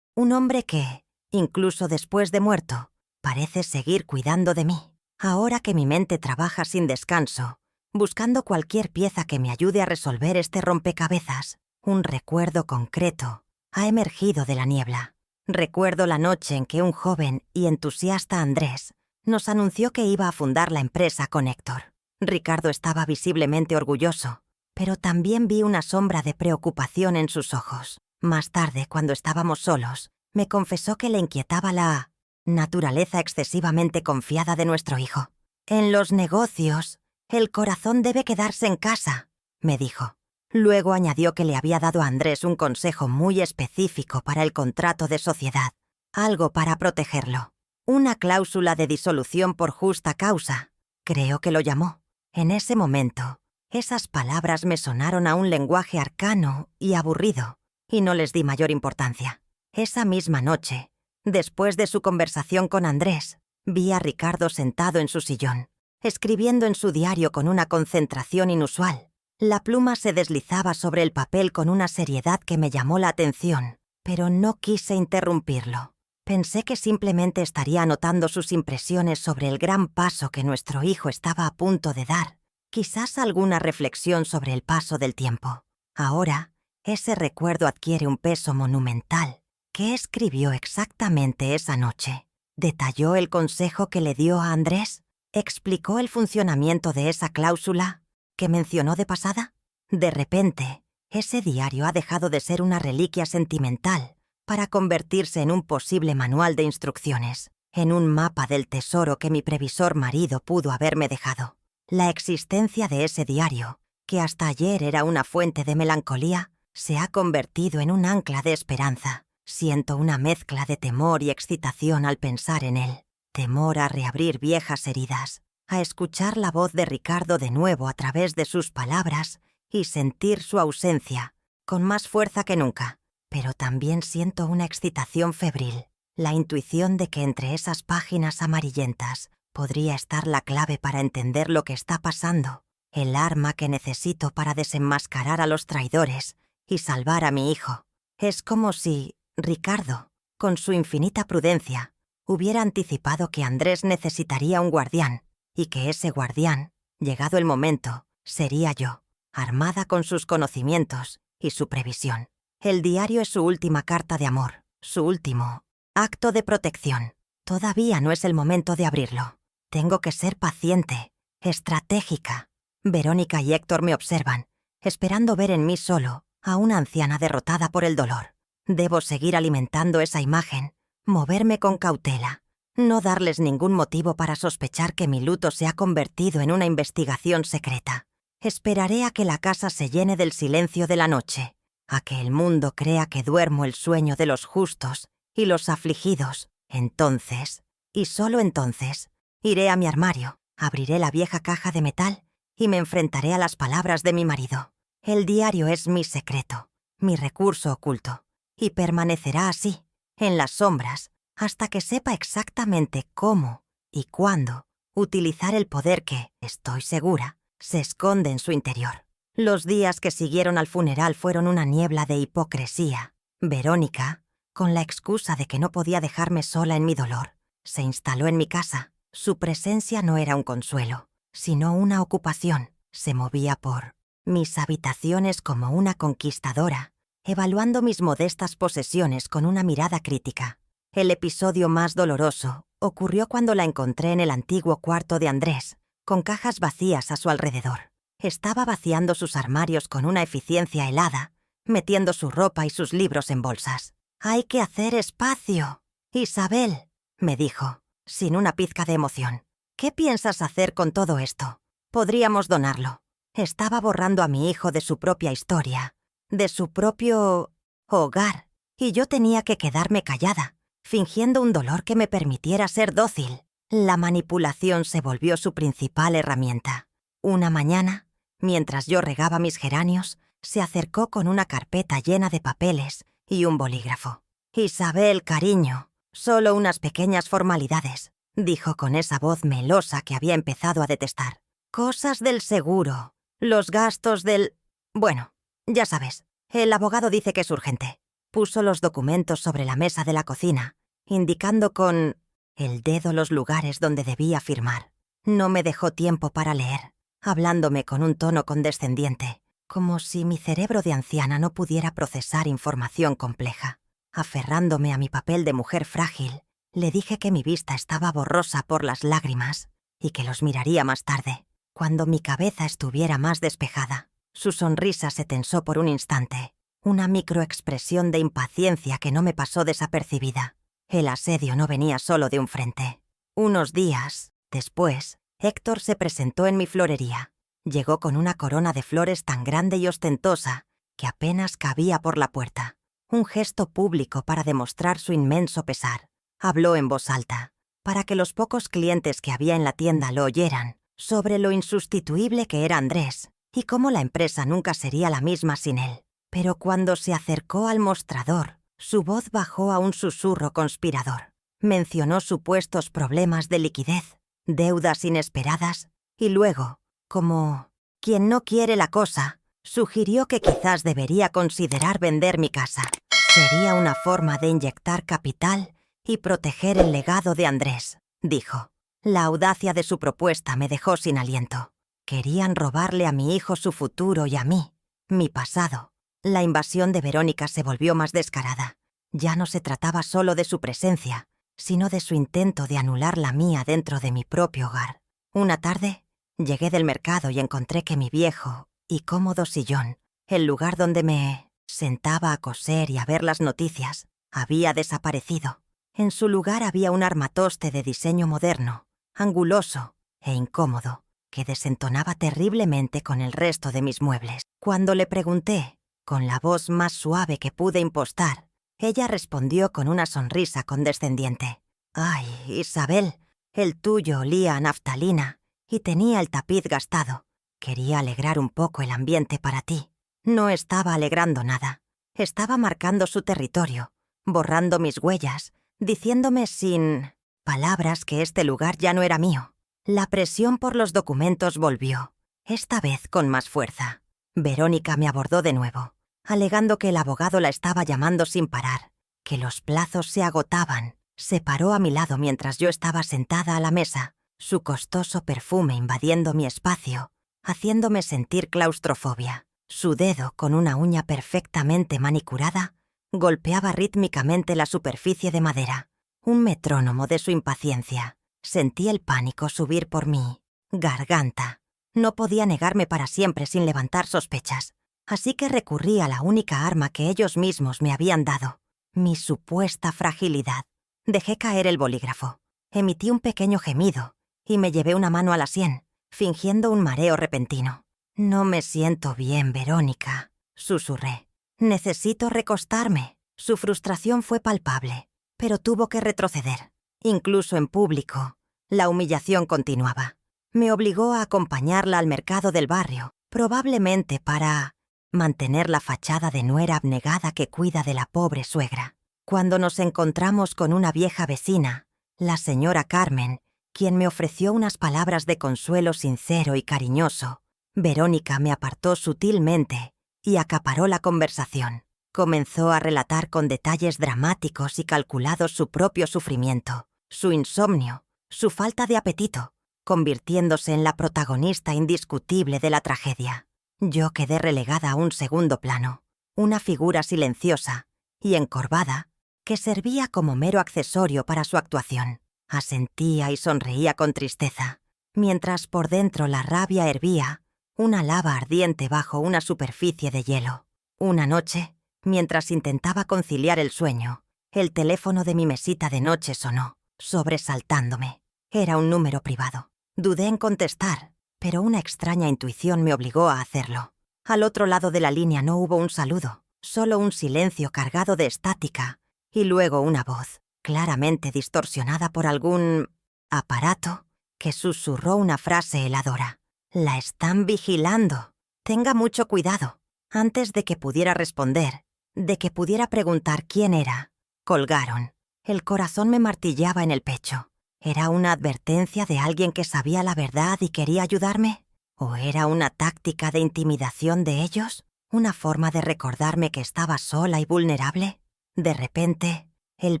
Speaker 1: un hombre que, incluso después de muerto, parece seguir cuidando de mí. Ahora que mi mente trabaja sin descanso, buscando cualquier pieza que me ayude a resolver este rompecabezas, un recuerdo concreto ha emergido de la niebla. Recuerdo la noche en que un joven y entusiasta Andrés nos anunció que iba a fundar la empresa con Héctor. Ricardo estaba visiblemente orgulloso, pero también vi una sombra de preocupación en sus ojos. Más tarde, cuando estábamos solos, me confesó que le inquietaba la naturaleza excesivamente confiada de nuestro hijo. «En los negocios, el corazón debe quedarse en casa», me dijo. Luego añadió que le había dado a Andrés un consejo muy específico para el contrato de sociedad, algo para protegerlo. Una cláusula de disolución por justa causa, creo que lo llamó. En ese momento, esas palabras me sonaron a un lenguaje arcano y aburrido, y no les di mayor importancia. Esa misma noche, después de su conversación con Andrés, vi a Ricardo sentado en su sillón, escribiendo en su diario con una concentración inusual. La pluma se deslizaba sobre el papel con una seriedad que me llamó la atención, pero no quise interrumpirlo. Pensé que simplemente estaría anotando sus impresiones sobre el gran paso que nuestro hijo estaba a punto de dar, quizás alguna reflexión sobre el paso del tiempo. Ahora, ese recuerdo adquiere un peso monumental. ¿Qué escribió exactamente esa noche? ¿Detalló el consejo que le dio a Andrés? ¿Explicó el funcionamiento de esa cláusula que mencionó de pasada? De repente, ese diario ha dejado de ser una reliquia sentimental para convertirse en un posible manual de instrucciones, en un mapa del tesoro que mi previsor marido pudo haberme dejado. La existencia de ese diario, que hasta ayer era una fuente de melancolía, se ha convertido en un ancla de esperanza. Siento una mezcla de temor y excitación al pensar en él. Temor a reabrir viejas heridas, a escuchar la voz de Ricardo de nuevo a través de sus palabras y sentir su ausencia, con más fuerza que nunca. Pero también siento una excitación febril, la intuición de que entre esas páginas amarillentas podría estar la clave para entender lo que está pasando, el arma que necesito para desenmascarar a los traidores y salvar a mi hijo. Es como si Ricardo, con su infinita prudencia, hubiera anticipado que Andrés necesitaría un guardián, y que ese guardián, llegado el momento, sería yo, armada con sus conocimientos y su previsión. El diario es su última carta de amor, su último acto de protección. Todavía no es el momento de abrirlo. Tengo que ser paciente, estratégica. Verónica y Héctor me observan, esperando ver en mí solo a una anciana derrotada por el dolor. Debo seguir alimentando esa imagen, moverme con cautela, no darles ningún motivo para sospechar que mi luto se ha convertido en una investigación secreta. Esperaré a que la casa se llene del silencio de la noche, a que el mundo crea que duermo el sueño de los justos y los afligidos. Entonces, y solo entonces, iré a mi armario, abriré la vieja caja de metal y me enfrentaré a las palabras de mi marido. El diario es mi secreto, mi recurso oculto, y permanecerá así, en las sombras, hasta que sepa exactamente cómo y cuándo utilizar el poder que, estoy segura, se esconde en su interior. Los días que siguieron al funeral fueron una niebla de hipocresía. Verónica, con la excusa de que no podía dejarme sola en mi dolor, se instaló en mi casa. Su presencia no era un consuelo, sino una ocupación. Se movía por mis habitaciones como una conquistadora, evaluando mis modestas posesiones con una mirada crítica. El episodio más doloroso ocurrió cuando la encontré en el antiguo cuarto de Andrés, con cajas vacías a su alrededor. Estaba vaciando sus armarios con una eficiencia helada, metiendo su ropa y sus libros en bolsas. «Hay que hacer espacio, Isabel», me dijo, sin una pizca de emoción. «¿Qué piensas hacer con todo esto? Podríamos donarlo». Estaba borrando a mi hijo de su propia historia, de su propio hogar, y yo tenía que quedarme callada, fingiendo un dolor que me permitiera ser dócil. La manipulación se volvió su principal herramienta. Una mañana, mientras yo regaba mis geranios, se acercó con una carpeta llena de papeles y un bolígrafo. «Isabel, cariño, solo unas pequeñas formalidades», dijo con esa voz melosa que había empezado a detestar. «Cosas del seguro, los gastos del... Bueno, ya sabes, el abogado dice que es urgente». Puso los documentos sobre la mesa de la cocina, indicando con el dedo los lugares donde debía firmar. No me dejó tiempo para leer, hablándome con un tono condescendiente, como si mi cerebro de anciana no pudiera procesar información compleja. Aferrándome a mi papel de mujer frágil, le dije que mi vista estaba borrosa por las lágrimas y que los miraría más tarde, cuando mi cabeza estuviera más despejada. Su sonrisa se tensó por un instante, una microexpresión de impaciencia que no me pasó desapercibida. El asedio no venía solo de un frente. Unos días después, Héctor se presentó en mi florería. Llegó con una corona de flores tan grande y ostentosa que apenas cabía por la puerta. Un gesto público para demostrar su inmenso pesar. Habló en voz alta, para que los pocos clientes que había en la tienda lo oyeran, sobre lo insustituible que era Andrés y cómo la empresa nunca sería la misma sin él. Pero cuando se acercó al mostrador, su voz bajó a un susurro conspirador. Mencionó supuestos problemas de liquidez deudas inesperadas, y luego, como quien no quiere la cosa, sugirió que quizás debería considerar vender mi casa. Sería una forma de inyectar capital y proteger el legado de Andrés, dijo. La audacia de su propuesta me dejó sin aliento. Querían robarle a mi hijo su futuro y a mí, mi pasado. La invasión de Verónica se volvió más descarada. Ya no se trataba solo de su presencia, sino de su intento de anular la mía dentro de mi propio hogar. Una tarde, llegué del mercado y encontré que mi viejo y cómodo sillón, el lugar donde me sentaba a coser y a ver las noticias, había desaparecido. En su lugar había un armatoste de diseño moderno, anguloso e incómodo, que desentonaba terriblemente con el resto de mis muebles. Cuando le pregunté, con la voz más suave que pude impostar, ella respondió con una sonrisa condescendiente. «Ay, Isabel, el tuyo olía a naftalina y tenía el tapiz gastado. Quería alegrar un poco el ambiente para ti. No estaba alegrando nada. Estaba marcando su territorio, borrando mis huellas, diciéndome sin palabras que este lugar ya no era mío». La presión por los documentos volvió, esta vez con más fuerza. Verónica me abordó de nuevo, alegando que el abogado la estaba llamando sin parar, que los plazos se agotaban. Se paró a mi lado mientras yo estaba sentada a la mesa, su costoso perfume invadiendo mi espacio, haciéndome sentir claustrofobia. Su dedo, con una uña perfectamente manicurada, golpeaba rítmicamente la superficie de madera, un metrónomo de su impaciencia. Sentí el pánico subir por mi garganta. No podía negarme para siempre sin levantar sospechas, así que recurrí a la única arma que ellos mismos me habían dado, mi supuesta fragilidad. Dejé caer el bolígrafo, emití un pequeño gemido y me llevé una mano a la sien, fingiendo un mareo repentino. «No me siento bien, Verónica», susurré. «Necesito recostarme». Su frustración fue palpable, pero tuvo que retroceder. Incluso en público, la humillación continuaba. Me obligó a acompañarla al mercado del barrio, probablemente para mantener la fachada de nuera abnegada que cuida de la pobre suegra. Cuando nos encontramos con una vieja vecina, la señora Carmen, quien me ofreció unas palabras de consuelo sincero y cariñoso, Verónica me apartó sutilmente y acaparó la conversación. Comenzó a relatar con detalles dramáticos y calculados su propio sufrimiento, su insomnio, su falta de apetito, convirtiéndose en la protagonista indiscutible de la tragedia. Yo quedé relegada a un segundo plano, una figura silenciosa y encorvada que servía como mero accesorio para su actuación. Asentía y sonreía con tristeza, mientras por dentro la rabia hervía, una lava ardiente bajo una superficie de hielo. Una noche, mientras intentaba conciliar el sueño, el teléfono de mi mesita de noche sonó, sobresaltándome. Era un número privado. Dudé en contestar, pero una extraña intuición me obligó a hacerlo. Al otro lado de la línea no hubo un saludo, solo un silencio cargado de estática, y luego una voz, claramente distorsionada por algún aparato, que susurró una frase heladora. «La están vigilando. Tenga mucho cuidado». Antes de que pudiera responder, de que pudiera preguntar quién era, colgaron. El corazón me martilleaba en el pecho. ¿Era una advertencia de alguien que sabía la verdad y quería ayudarme? ¿O era una táctica de intimidación de ellos? ¿Una forma de recordarme que estaba sola y vulnerable? De repente, el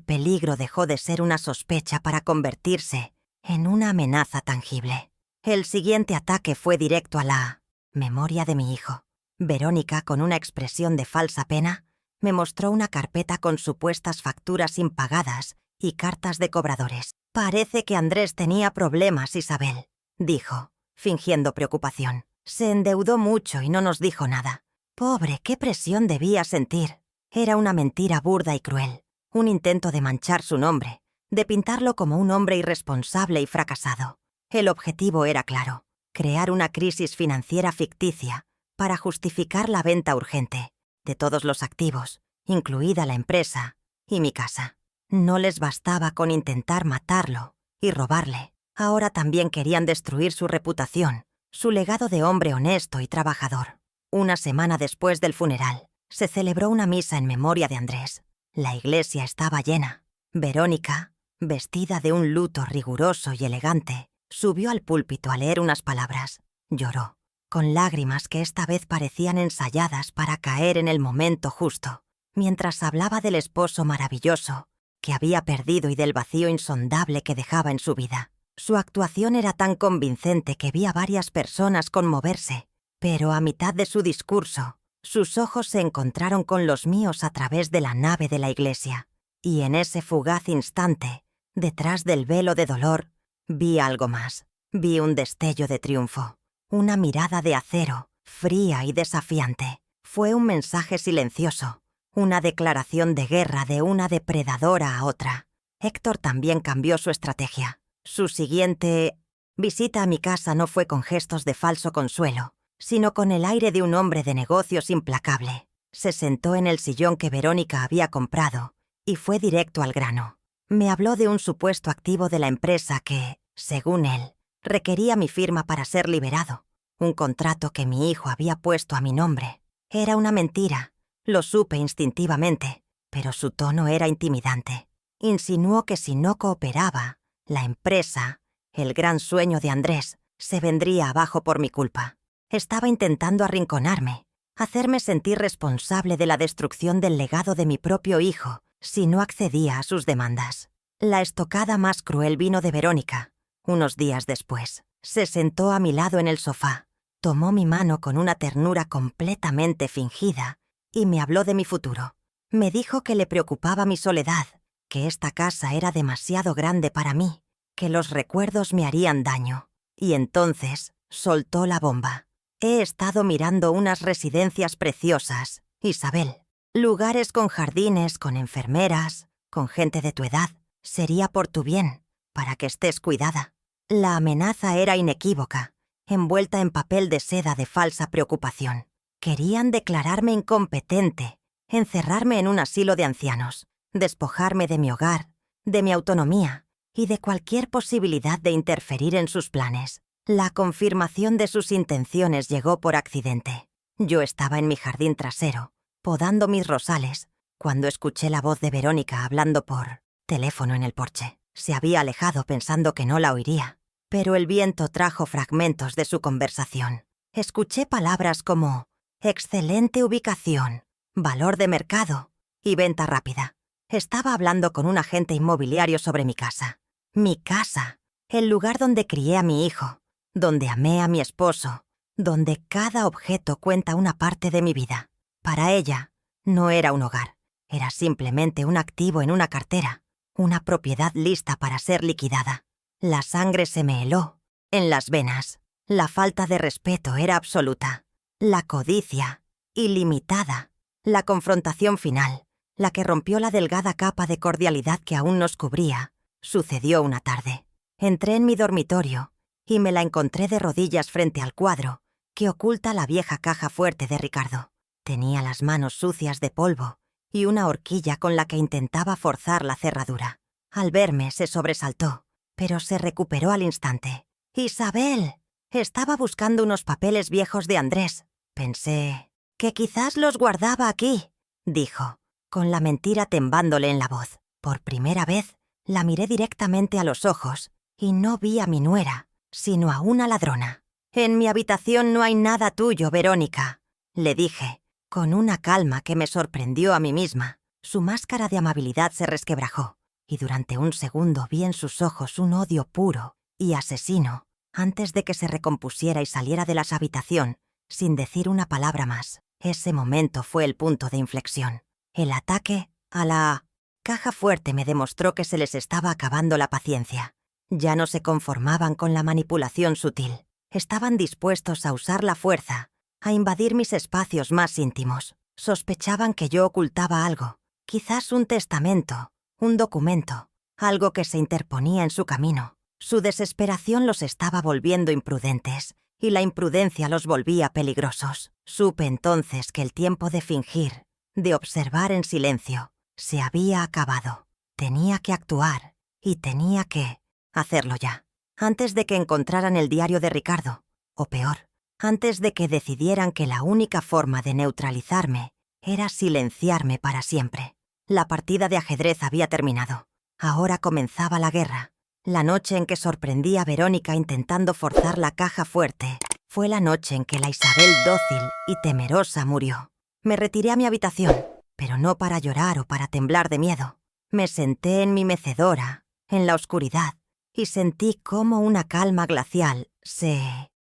Speaker 1: peligro dejó de ser una sospecha para convertirse en una amenaza tangible. El siguiente ataque fue directo a la memoria de mi hijo. Verónica, con una expresión de falsa pena, me mostró una carpeta con supuestas facturas impagadas y cartas de cobradores. «Parece que Andrés tenía problemas, Isabel», dijo, fingiendo preocupación. «Se endeudó mucho y no nos dijo nada. Pobre, qué presión debía sentir». Era una mentira burda y cruel, un intento de manchar su nombre, de pintarlo como un hombre irresponsable y fracasado. El objetivo era claro: crear una crisis financiera ficticia para justificar la venta urgente de todos los activos, incluida la empresa y mi casa. No les bastaba con intentar matarlo y robarle. Ahora también querían destruir su reputación, su legado de hombre honesto y trabajador. Una semana después del funeral, se celebró una misa en memoria de Andrés. La iglesia estaba llena. Verónica, vestida de un luto riguroso y elegante, Subió al púlpito a leer unas palabras. Lloró, con lágrimas que esta vez parecían ensayadas para caer en el momento justo, mientras hablaba del esposo maravilloso que había perdido y del vacío insondable que dejaba en su vida. Su actuación era tan convincente que vi a varias personas conmoverse, pero a mitad de su discurso, sus ojos se encontraron con los míos a través de la nave de la iglesia, y en ese fugaz instante, detrás del velo de dolor, vi algo más. Vi un destello de triunfo, una mirada de acero, fría y desafiante. Fue un mensaje silencioso, una declaración de guerra de una depredadora a otra. Héctor también cambió su estrategia. Su siguiente visita a mi casa no fue con gestos de falso consuelo, sino con el aire de un hombre de negocios implacable. Se sentó en el sillón que Verónica había comprado y fue directo al grano. Me habló de un supuesto activo de la empresa que, según él, requería mi firma para ser liberado. Un contrato que mi hijo había puesto a mi nombre. Era una mentira. Lo supe instintivamente, pero su tono era intimidante. Insinuó que si no cooperaba, la empresa, el gran sueño de Andrés, se vendría abajo por mi culpa. Estaba intentando arrinconarme, hacerme sentir responsable de la destrucción del legado de mi propio hijo si no accedía a sus demandas. La estocada más cruel vino de Verónica. Unos días después, se sentó a mi lado en el sofá, tomó mi mano con una ternura completamente fingida y me habló de mi futuro. Me dijo que le preocupaba mi soledad, que esta casa era demasiado grande para mí, que los recuerdos me harían daño. Y entonces soltó la bomba. He estado mirando unas residencias preciosas, Isabel. Lugares con jardines, con enfermeras, con gente de tu edad. Sería por tu bien, para que estés cuidada. La amenaza era inequívoca, envuelta en papel de seda de falsa preocupación. Querían declararme incompetente, encerrarme en un asilo de ancianos, despojarme de mi hogar, de mi autonomía y de cualquier posibilidad de interferir en sus planes. La confirmación de sus intenciones llegó por accidente. Yo estaba en mi jardín trasero, podando mis rosales, cuando escuché la voz de Verónica hablando por teléfono en el porche. Se había alejado pensando que no la oiría, pero el viento trajo fragmentos de su conversación. Escuché palabras como excelente ubicación, valor de mercado y venta rápida. Estaba hablando con un agente inmobiliario sobre mi casa. Mi casa, el lugar donde crié a mi hijo, donde amé a mi esposo, donde cada objeto cuenta una parte de mi vida. Para ella, no era un hogar, era simplemente un activo en una cartera, una propiedad lista para ser liquidada. La sangre se me heló en las venas. La falta de respeto era absoluta. La codicia, ilimitada. La confrontación final, la que rompió la delgada capa de cordialidad que aún nos cubría, sucedió una tarde. Entré en mi dormitorio y me la encontré de rodillas frente al cuadro que oculta la vieja caja fuerte de Ricardo. Tenía las manos sucias de polvo y una horquilla con la que intentaba forzar la cerradura. Al verme se sobresaltó, pero se recuperó al instante. «¡Isabel!». Estaba buscando unos papeles viejos de Andrés. Pensé que quizás los guardaba aquí, dijo, con la mentira tembándole en la voz. Por primera vez, la miré directamente a los ojos y no vi a mi nuera, sino a una ladrona. «En mi habitación no hay nada tuyo, Verónica», le dije, con una calma que me sorprendió a mí misma. Su máscara de amabilidad se resquebrajó, y durante un segundo vi en sus ojos un odio puro y asesino, antes de que se recompusiera y saliera de la habitación, sin decir una palabra más. Ese momento fue el punto de inflexión. El ataque a la caja fuerte me demostró que se les estaba acabando la paciencia. Ya no se conformaban con la manipulación sutil. Estaban dispuestos a usar la fuerza, a invadir mis espacios más íntimos. Sospechaban que yo ocultaba algo, quizás un testamento, un documento, algo que se interponía en su camino. Su desesperación los estaba volviendo imprudentes, y la imprudencia los volvía peligrosos. Supe entonces que el tiempo de fingir, de observar en silencio, se había acabado. Tenía que actuar, y tenía que hacerlo ya, antes de que encontraran el diario de Ricardo, o peor, antes de que decidieran que la única forma de neutralizarme era silenciarme para siempre. La partida de ajedrez había terminado. Ahora comenzaba la guerra. La noche en que sorprendí a Verónica intentando forzar la caja fuerte fue la noche en que la Isabel dócil y temerosa murió. Me retiré a mi habitación, pero no para llorar o para temblar de miedo. Me senté en mi mecedora, en la oscuridad, y sentí cómo una calma glacial se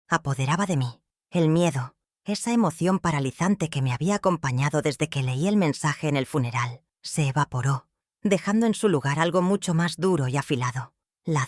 Speaker 1: apoderaba de mí. El miedo, esa emoción paralizante que me había acompañado desde que leí el mensaje en el funeral, se evaporó, dejando en su lugar algo mucho más duro y afilado. La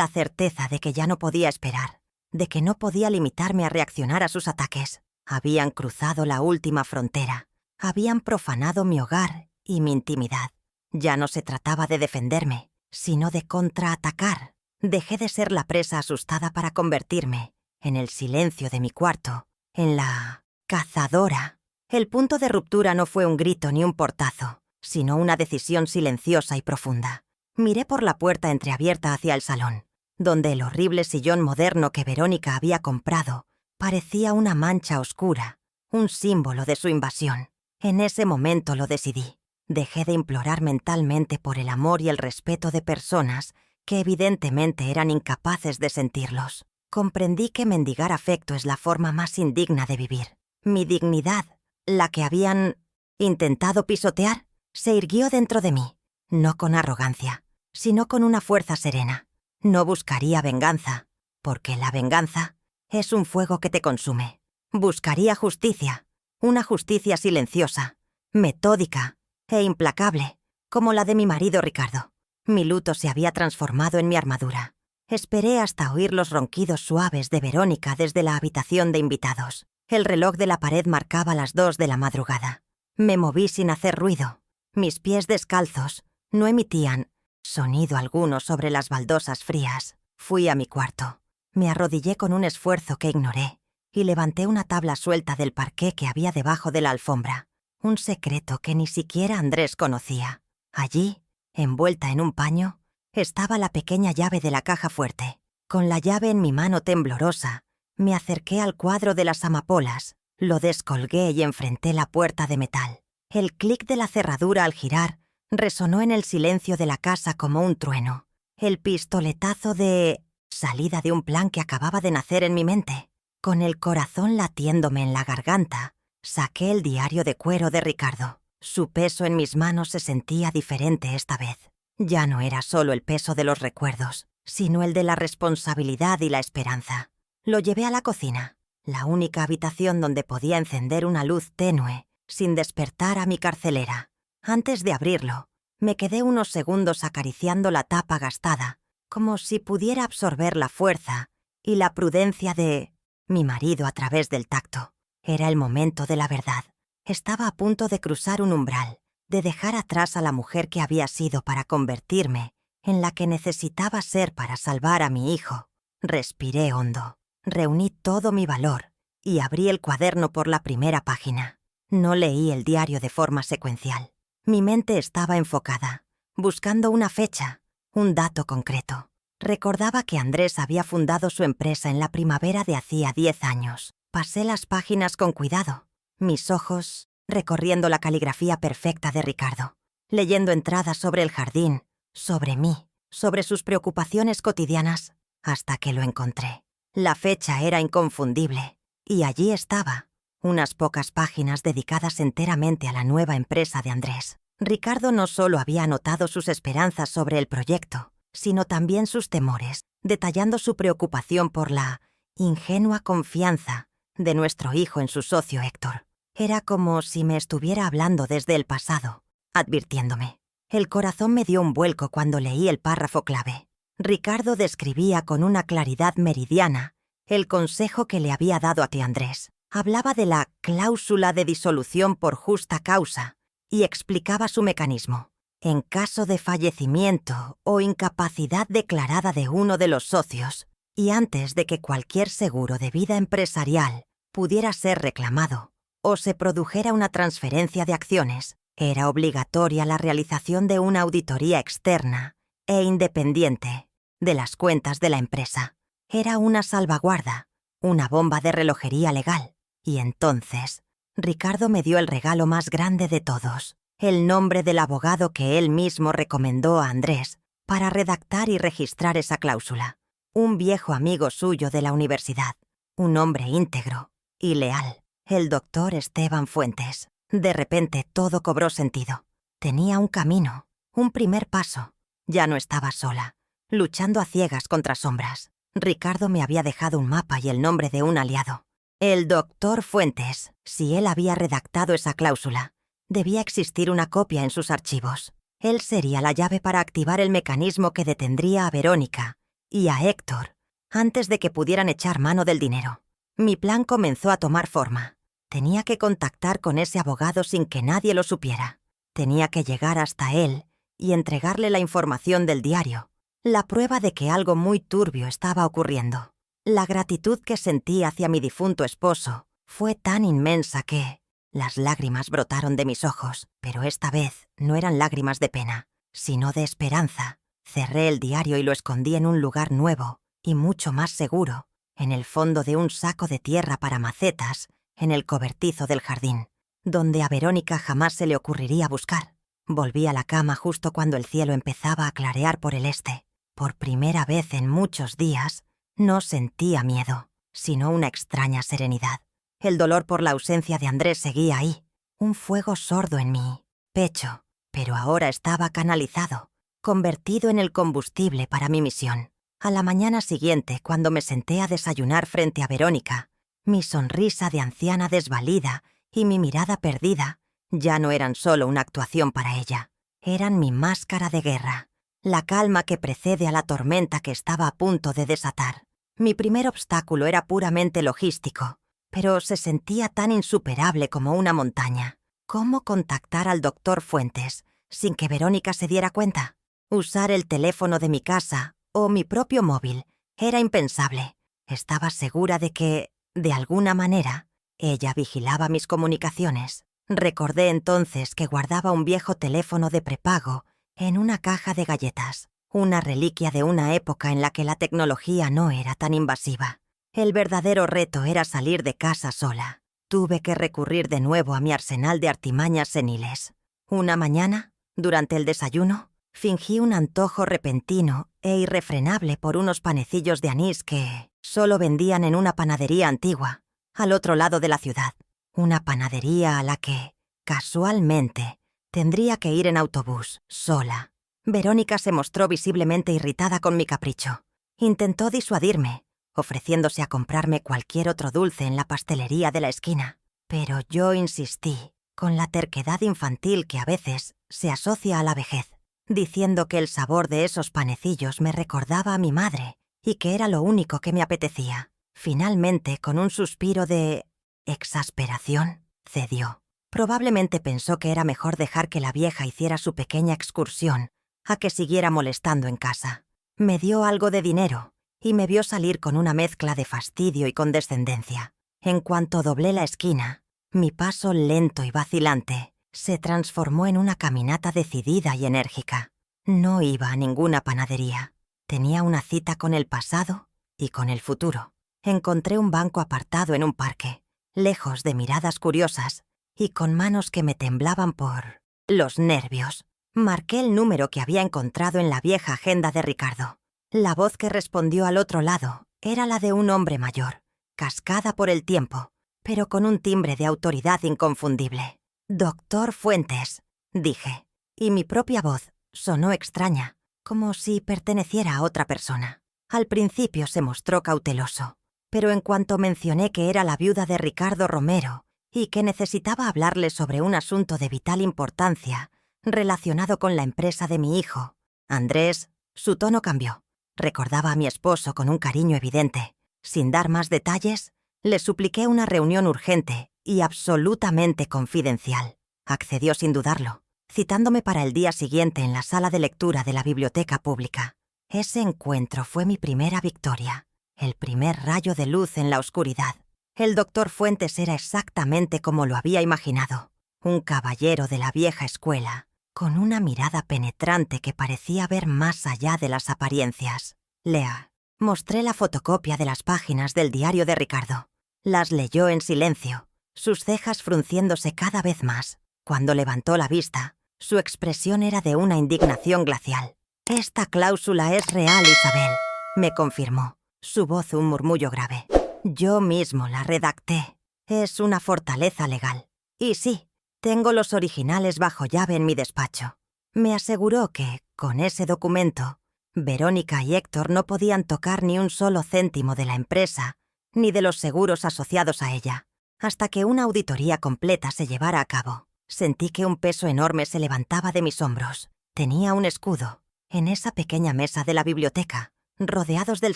Speaker 1: certeza de que ya no podía esperar, de que no podía limitarme a reaccionar a sus ataques. Habían cruzado la última frontera, habían profanado mi hogar y mi intimidad. Ya no se trataba de defenderme, sino de contraatacar. Dejé de ser la presa asustada para convertirme, en el silencio de mi cuarto, en la cazadora. El punto de ruptura no fue un grito ni un portazo, sino una decisión silenciosa y profunda. Miré por la puerta entreabierta hacia el salón, donde el horrible sillón moderno que Verónica había comprado parecía una mancha oscura, un símbolo de su invasión. En ese momento lo decidí. Dejé de implorar mentalmente por el amor y el respeto de personas que evidentemente eran incapaces de sentirlos. Comprendí que mendigar afecto es la forma más indigna de vivir. Mi dignidad, la que habían intentado pisotear, se irguió dentro de mí, no con arrogancia, sino con una fuerza serena. No buscaría venganza, porque la venganza es un fuego que te consume. Buscaría justicia, una justicia silenciosa, metódica e implacable, como la de mi marido Ricardo. Mi luto se había transformado en mi armadura. Esperé hasta oír los ronquidos suaves de Verónica desde la habitación de invitados. El reloj de la pared marcaba las 2 de la madrugada. Me moví sin hacer ruido. Mis pies descalzos no emitían sonido alguno sobre las baldosas frías. Fui a mi cuarto. Me arrodillé con un esfuerzo que ignoré y levanté una tabla suelta del parqué que había debajo de la alfombra. Un secreto que ni siquiera Andrés conocía. Allí, envuelta en un paño, estaba la pequeña llave de la caja fuerte. Con la llave en mi mano temblorosa, me acerqué al cuadro de las amapolas, lo descolgué y enfrenté la puerta de metal. El clic de la cerradura al girar resonó en el silencio de la casa como un trueno. El pistoletazo de salida de un plan que acababa de nacer en mi mente. Con el corazón latiéndome en la garganta, saqué el diario de cuero de Ricardo. Su peso en mis manos se sentía diferente esta vez. Ya no era solo el peso de los recuerdos, sino el de la responsabilidad y la esperanza. Lo llevé a la cocina, la única habitación donde podía encender una luz tenue, sin despertar a mi carcelera. Antes de abrirlo, me quedé unos segundos acariciando la tapa gastada, como si pudiera absorber la fuerza y la prudencia de mi marido a través del tacto. Era el momento de la verdad. Estaba a punto de cruzar un umbral, de dejar atrás a la mujer que había sido para convertirme en la que necesitaba ser para salvar a mi hijo. Respiré hondo, reuní todo mi valor y abrí el cuaderno por la primera página. No leí el diario de forma secuencial. Mi mente estaba enfocada, buscando una fecha, un dato concreto. Recordaba que Andrés había fundado su empresa en la primavera de hacía 10 años. Pasé las páginas con cuidado, mis ojos recorriendo la caligrafía perfecta de Ricardo, leyendo entradas sobre el jardín, sobre mí, sobre sus preocupaciones cotidianas, hasta que lo encontré. La fecha era inconfundible, y allí estaba, unas pocas páginas dedicadas enteramente a la nueva empresa de Andrés. Ricardo no solo había anotado sus esperanzas sobre el proyecto, sino también sus temores, detallando su preocupación por la ingenua confianza de nuestro hijo en su socio Héctor. Era como si me estuviera hablando desde el pasado, advirtiéndome. El corazón me dio un vuelco cuando leí el párrafo clave. Ricardo describía con una claridad meridiana el consejo que le había dado a tío Andrés. Hablaba de la cláusula de disolución por justa causa y explicaba su mecanismo. En caso de fallecimiento o incapacidad declarada de uno de los socios, y antes de que cualquier seguro de vida empresarial pudiera ser reclamado o se produjera una transferencia de acciones, era obligatoria la realización de una auditoría externa e independiente de las cuentas de la empresa. Era una salvaguarda, una bomba de relojería legal. Y entonces, Ricardo me dio el regalo más grande de todos, el nombre del abogado que él mismo recomendó a Andrés para redactar y registrar esa cláusula. Un viejo amigo suyo de la universidad, un hombre íntegro y leal, el doctor Esteban Fuentes. De repente todo cobró sentido. Tenía un camino, un primer paso. Ya no estaba sola, luchando a ciegas contra sombras. Ricardo me había dejado un mapa y el nombre de un aliado. El doctor Fuentes. Si él había redactado esa cláusula, debía existir una copia en sus archivos. Él sería la llave para activar el mecanismo que detendría a Verónica y a Héctor antes de que pudieran echar mano del dinero. Mi plan comenzó a tomar forma. Tenía que contactar con ese abogado sin que nadie lo supiera. Tenía que llegar hasta él y entregarle la información del diario, la prueba de que algo muy turbio estaba ocurriendo. La gratitud que sentí hacia mi difunto esposo fue tan inmensa que las lágrimas brotaron de mis ojos, pero esta vez no eran lágrimas de pena, sino de esperanza. Cerré el diario y lo escondí en un lugar nuevo y mucho más seguro, en el fondo de un saco de tierra para macetas, en el cobertizo del jardín, donde a Verónica jamás se le ocurriría buscar. Volví a la cama justo cuando el cielo empezaba a clarear por el este. Por primera vez en muchos días, no sentía miedo, sino una extraña serenidad. El dolor por la ausencia de Andrés seguía ahí, un fuego sordo en mi pecho, pero ahora estaba canalizado, convertido en el combustible para mi misión. A la mañana siguiente, cuando me senté a desayunar frente a Verónica, mi sonrisa de anciana desvalida y mi mirada perdida ya no eran solo una actuación para ella, eran mi máscara de guerra, la calma que precede a la tormenta que estaba a punto de desatar. Mi primer obstáculo era puramente logístico, pero se sentía tan insuperable como una montaña. ¿Cómo contactar al doctor Fuentes sin que Verónica se diera cuenta? Usar el teléfono de mi casa o mi propio móvil era impensable. Estaba segura de que, de alguna manera, ella vigilaba mis comunicaciones. Recordé entonces que guardaba un viejo teléfono de prepago en una caja de galletas, una reliquia de una época en la que la tecnología no era tan invasiva. El verdadero reto era salir de casa sola. Tuve que recurrir de nuevo a mi arsenal de artimañas seniles. Una mañana, durante el desayuno, fingí un antojo repentino e irrefrenable por unos panecillos de anís que solo vendían en una panadería antigua, al otro lado de la ciudad. Una panadería a la que, casualmente, tendría que ir en autobús, sola. Verónica se mostró visiblemente irritada con mi capricho. Intentó disuadirme, ofreciéndose a comprarme cualquier otro dulce en la pastelería de la esquina. Pero yo insistí, con la terquedad infantil que a veces se asocia a la vejez, diciendo que el sabor de esos panecillos me recordaba a mi madre y que era lo único que me apetecía. Finalmente, con un suspiro de exasperación, cedió. Probablemente pensó que era mejor dejar que la vieja hiciera su pequeña excursión a que siguiera molestando en casa. Me dio algo de dinero y me vio salir con una mezcla de fastidio y condescendencia. En cuanto doblé la esquina, mi paso lento y vacilante se transformó en una caminata decidida y enérgica. No iba a ninguna panadería. Tenía una cita con el pasado y con el futuro. Encontré un banco apartado en un parque, lejos de miradas curiosas y con manos que me temblaban por los nervios. Marqué el número que había encontrado en la vieja agenda de Ricardo. La voz que respondió al otro lado era la de un hombre mayor, cascada por el tiempo, pero con un timbre de autoridad inconfundible. «Doctor Fuentes», dije, y mi propia voz sonó extraña, como si perteneciera a otra persona. Al principio se mostró cauteloso, pero en cuanto mencioné que era la viuda de Ricardo Romero y que necesitaba hablarle sobre un asunto de vital importancia relacionado con la empresa de mi hijo, Andrés, su tono cambió. Recordaba a mi esposo con un cariño evidente. Sin dar más detalles, le supliqué una reunión urgente y absolutamente confidencial. Accedió sin dudarlo, citándome para el día siguiente en la sala de lectura de la biblioteca pública. Ese encuentro fue mi primera victoria, el primer rayo de luz en la oscuridad. El doctor Fuentes era exactamente como lo había imaginado, un caballero de la vieja escuela, con una mirada penetrante que parecía ver más allá de las apariencias. «Lea». Mostré la fotocopia de las páginas del diario de Ricardo. Las leyó en silencio, sus cejas frunciéndose cada vez más. Cuando levantó la vista, su expresión era de una indignación glacial. Esta cláusula es real, Isabel, me confirmó, su voz un murmullo grave. Yo mismo la redacté. Es una fortaleza legal. Y sí, tengo los originales bajo llave en mi despacho. Me aseguró que, con ese documento, Verónica y Héctor no podían tocar ni un solo céntimo de la empresa, ni de los seguros asociados a ella, hasta que una auditoría completa se llevara a cabo. Sentí que un peso enorme se levantaba de mis hombros. Tenía un escudo. En esa pequeña mesa de la biblioteca, rodeados del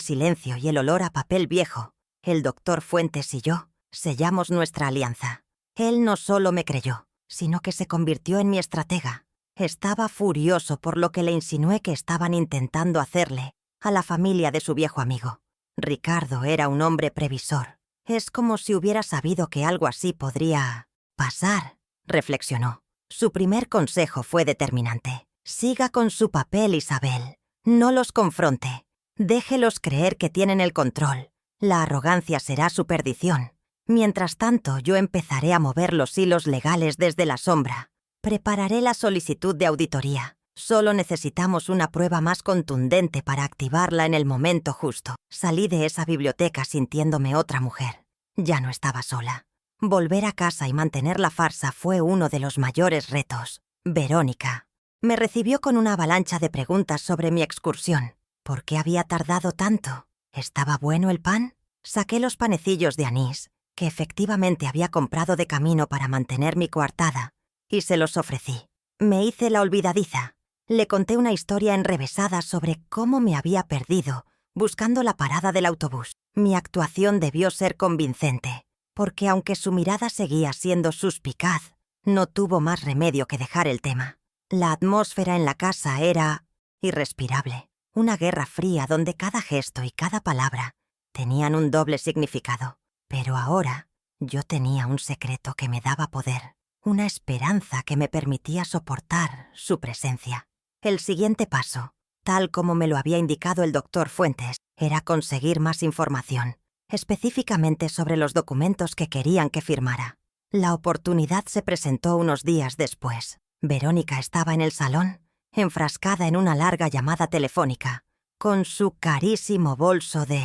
Speaker 1: silencio y el olor a papel viejo, el doctor Fuentes y yo sellamos nuestra alianza. Él no solo me creyó, sino que se convirtió en mi estratega. Estaba furioso por lo que le insinué que estaban intentando hacerle a la familia de su viejo amigo. Ricardo era un hombre previsor. Es como si hubiera sabido que algo así podría pasar, reflexionó. Su primer consejo fue determinante. Siga con su papel, Isabel. No los confronte. Déjelos creer que tienen el control. La arrogancia será su perdición. Mientras tanto, yo empezaré a mover los hilos legales desde la sombra. Prepararé la solicitud de auditoría. Solo necesitamos una prueba más contundente para activarla en el momento justo. Salí de esa biblioteca sintiéndome otra mujer. Ya no estaba sola. Volver a casa y mantener la farsa fue uno de los mayores retos. Verónica me recibió con una avalancha de preguntas sobre mi excursión. ¿Por qué había tardado tanto? ¿Estaba bueno el pan? Saqué los panecillos de anís, que efectivamente había comprado de camino para mantener mi coartada, y se los ofrecí. Me hice la olvidadiza. Le conté una historia enrevesada sobre cómo me había perdido buscando la parada del autobús. Mi actuación debió ser convincente, porque aunque su mirada seguía siendo suspicaz, no tuvo más remedio que dejar el tema. La atmósfera en la casa era irrespirable, una guerra fría donde cada gesto y cada palabra tenían un doble significado. Pero ahora yo tenía un secreto que me daba poder, una esperanza que me permitía soportar su presencia. El siguiente paso, tal como me lo había indicado el doctor Fuentes, era conseguir más información, específicamente sobre los documentos que querían que firmara. La oportunidad se presentó unos días después. Verónica estaba en el salón, enfrascada en una larga llamada telefónica, con su carísimo bolso de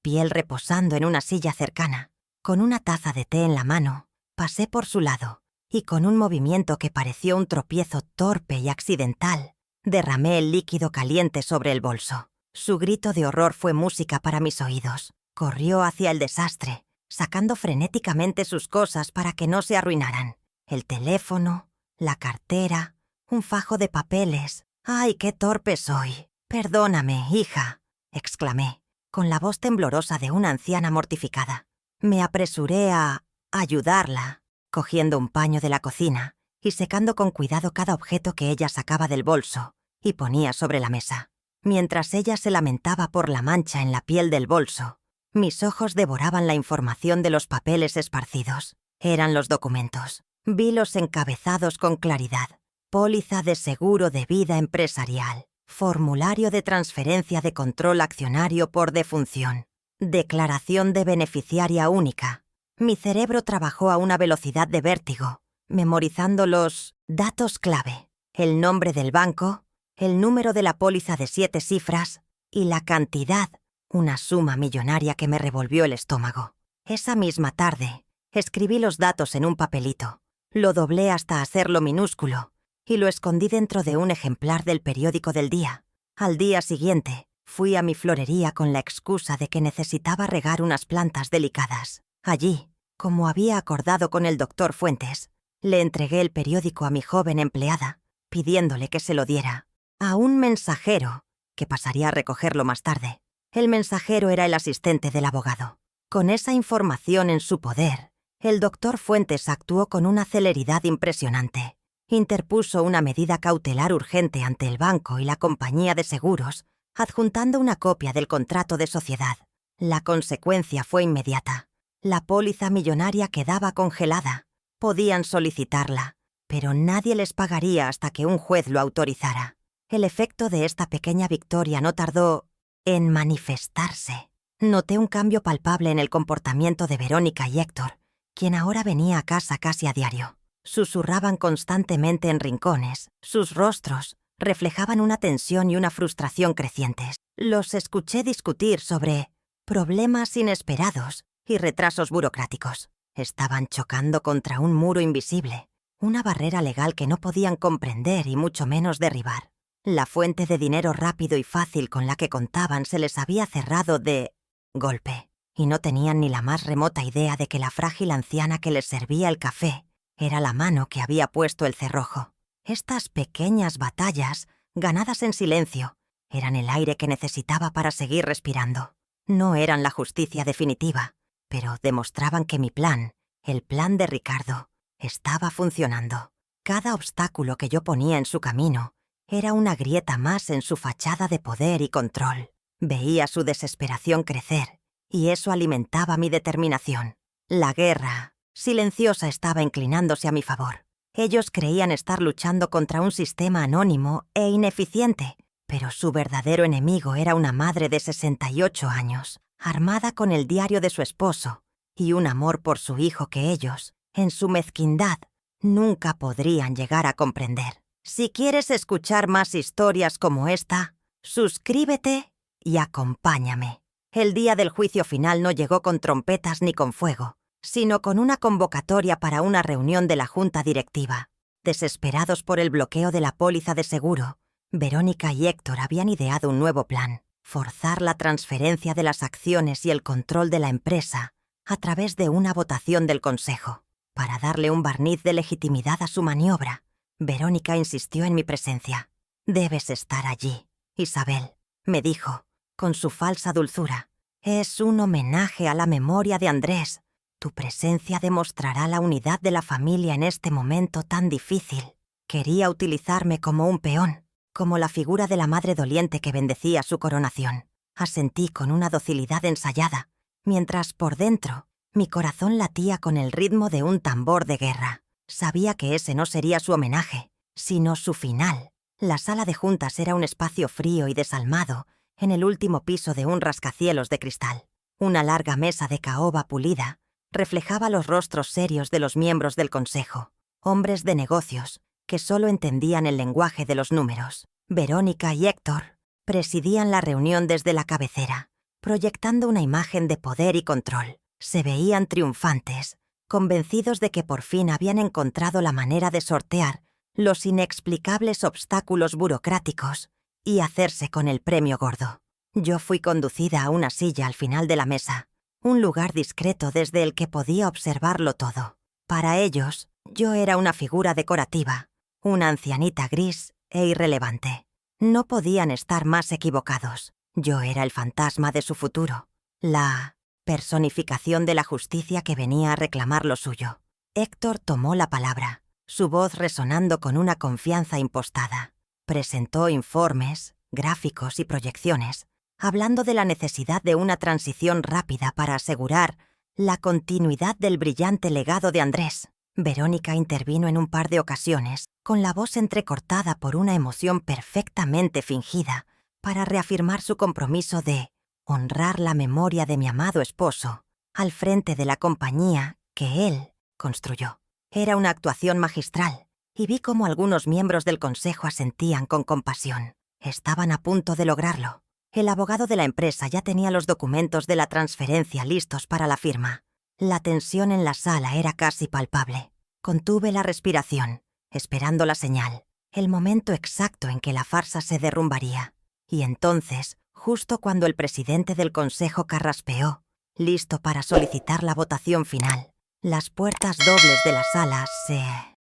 Speaker 1: piel reposando en una silla cercana. Con una taza de té en la mano, pasé por su lado, y con un movimiento que pareció un tropiezo torpe y accidental, derramé el líquido caliente sobre el bolso. Su grito de horror fue música para mis oídos. Corrió hacia el desastre, sacando frenéticamente sus cosas para que no se arruinaran. El teléfono, la cartera, un fajo de papeles. ¡Ay, qué torpe soy! Perdóname, hija, exclamé, con la voz temblorosa de una anciana mortificada. Me apresuré a ayudarla, cogiendo un paño de la cocina y secando con cuidado cada objeto que ella sacaba del bolso y ponía sobre la mesa. Mientras ella se lamentaba por la mancha en la piel del bolso, mis ojos devoraban la información de los papeles esparcidos. Eran los documentos. Vi los encabezados con claridad. Póliza de seguro de vida empresarial. Formulario de transferencia de control accionario por defunción. Declaración de beneficiaria única. Mi cerebro trabajó a una velocidad de vértigo, memorizando los datos clave, el nombre del banco, el número de la póliza de 7 cifras y la cantidad, una suma millonaria que me revolvió el estómago. Esa misma tarde, escribí los datos en un papelito, lo doblé hasta hacerlo minúsculo y lo escondí dentro de un ejemplar del periódico del día. Al día siguiente, fui a mi florería con la excusa de que necesitaba regar unas plantas delicadas. Allí, como había acordado con el doctor Fuentes, le entregué el periódico a mi joven empleada, pidiéndole que se lo diera a un mensajero, que pasaría a recogerlo más tarde. El mensajero era el asistente del abogado. Con esa información en su poder, el doctor Fuentes actuó con una celeridad impresionante. Interpuso una medida cautelar urgente ante el banco y la compañía de seguros, adjuntando una copia del contrato de sociedad. La consecuencia fue inmediata. La póliza millonaria quedaba congelada. Podían solicitarla, pero nadie les pagaría hasta que un juez lo autorizara. El efecto de esta pequeña victoria no tardó en manifestarse. Noté un cambio palpable en el comportamiento de Verónica y Héctor, quien ahora venía a casa casi a diario. Susurraban constantemente en rincones, sus rostros reflejaban una tensión y una frustración crecientes. Los escuché discutir sobre problemas inesperados y retrasos burocráticos. Estaban chocando contra un muro invisible, una barrera legal que no podían comprender y mucho menos derribar. La fuente de dinero rápido y fácil con la que contaban se les había cerrado de golpe, y no tenían ni la más remota idea de que la frágil anciana que les servía el café era la mano que había puesto el cerrojo. Estas pequeñas batallas, ganadas en silencio, eran el aire que necesitaba para seguir respirando. No eran la justicia definitiva, pero demostraban que mi plan, el plan de Ricardo, estaba funcionando. Cada obstáculo que yo ponía en su camino era una grieta más en su fachada de poder y control. Veía su desesperación crecer, y eso alimentaba mi determinación. La guerra, silenciosa, estaba inclinándose a mi favor. Ellos creían estar luchando contra un sistema anónimo e ineficiente, pero su verdadero enemigo era una madre de 68 años, armada con el diario de su esposo y un amor por su hijo que ellos, en su mezquindad, nunca podrían llegar a comprender. Si quieres escuchar más historias como esta, suscríbete y acompáñame. El día del juicio final no llegó con trompetas ni con fuego, sino con una convocatoria para una reunión de la junta directiva. Desesperados por el bloqueo de la póliza de seguro, Verónica y Héctor habían ideado un nuevo plan: forzar la transferencia de las acciones y el control de la empresa a través de una votación del consejo. Para darle un barniz de legitimidad a su maniobra, Verónica insistió en mi presencia. «Debes estar allí, Isabel», me dijo, con su falsa dulzura. «Es un homenaje a la memoria de Andrés. Tu presencia demostrará la unidad de la familia en este momento tan difícil». Quería utilizarme como un peón, como la figura de la madre doliente que bendecía su coronación. Asentí con una docilidad ensayada, mientras por dentro mi corazón latía con el ritmo de un tambor de guerra. Sabía que ese no sería su homenaje, sino su final. La sala de juntas era un espacio frío y desalmado en el último piso de un rascacielos de cristal. Una larga mesa de caoba pulida reflejaba los rostros serios de los miembros del consejo, hombres de negocios que solo entendían el lenguaje de los números. Verónica y Héctor presidían la reunión desde la cabecera, proyectando una imagen de poder y control. Se veían triunfantes, convencidos de que por fin habían encontrado la manera de sortear los inexplicables obstáculos burocráticos y hacerse con el premio gordo. Yo fui conducida a una silla al final de la mesa, un lugar discreto desde el que podía observarlo todo. Para ellos, yo era una figura decorativa, una ancianita gris e irrelevante. No podían estar más equivocados. Yo era el fantasma de su futuro, la personificación de la justicia que venía a reclamar lo suyo. Héctor tomó la palabra, su voz resonando con una confianza impostada. Presentó informes, gráficos y proyecciones, hablando de la necesidad de una transición rápida para asegurar la continuidad del brillante legado de Andrés. Verónica intervino en un par de ocasiones, con la voz entrecortada por una emoción perfectamente fingida, para reafirmar su compromiso de honrar la memoria de mi amado esposo al frente de la compañía que él construyó. Era una actuación magistral, y vi cómo algunos miembros del consejo asentían con compasión. Estaban a punto de lograrlo. El abogado de la empresa ya tenía los documentos de la transferencia listos para la firma. La tensión en la sala era casi palpable. Contuve la respiración, esperando la señal, el momento exacto en que la farsa se derrumbaría. Y entonces, justo cuando el presidente del consejo carraspeó, listo para solicitar la votación final, las puertas dobles de la sala se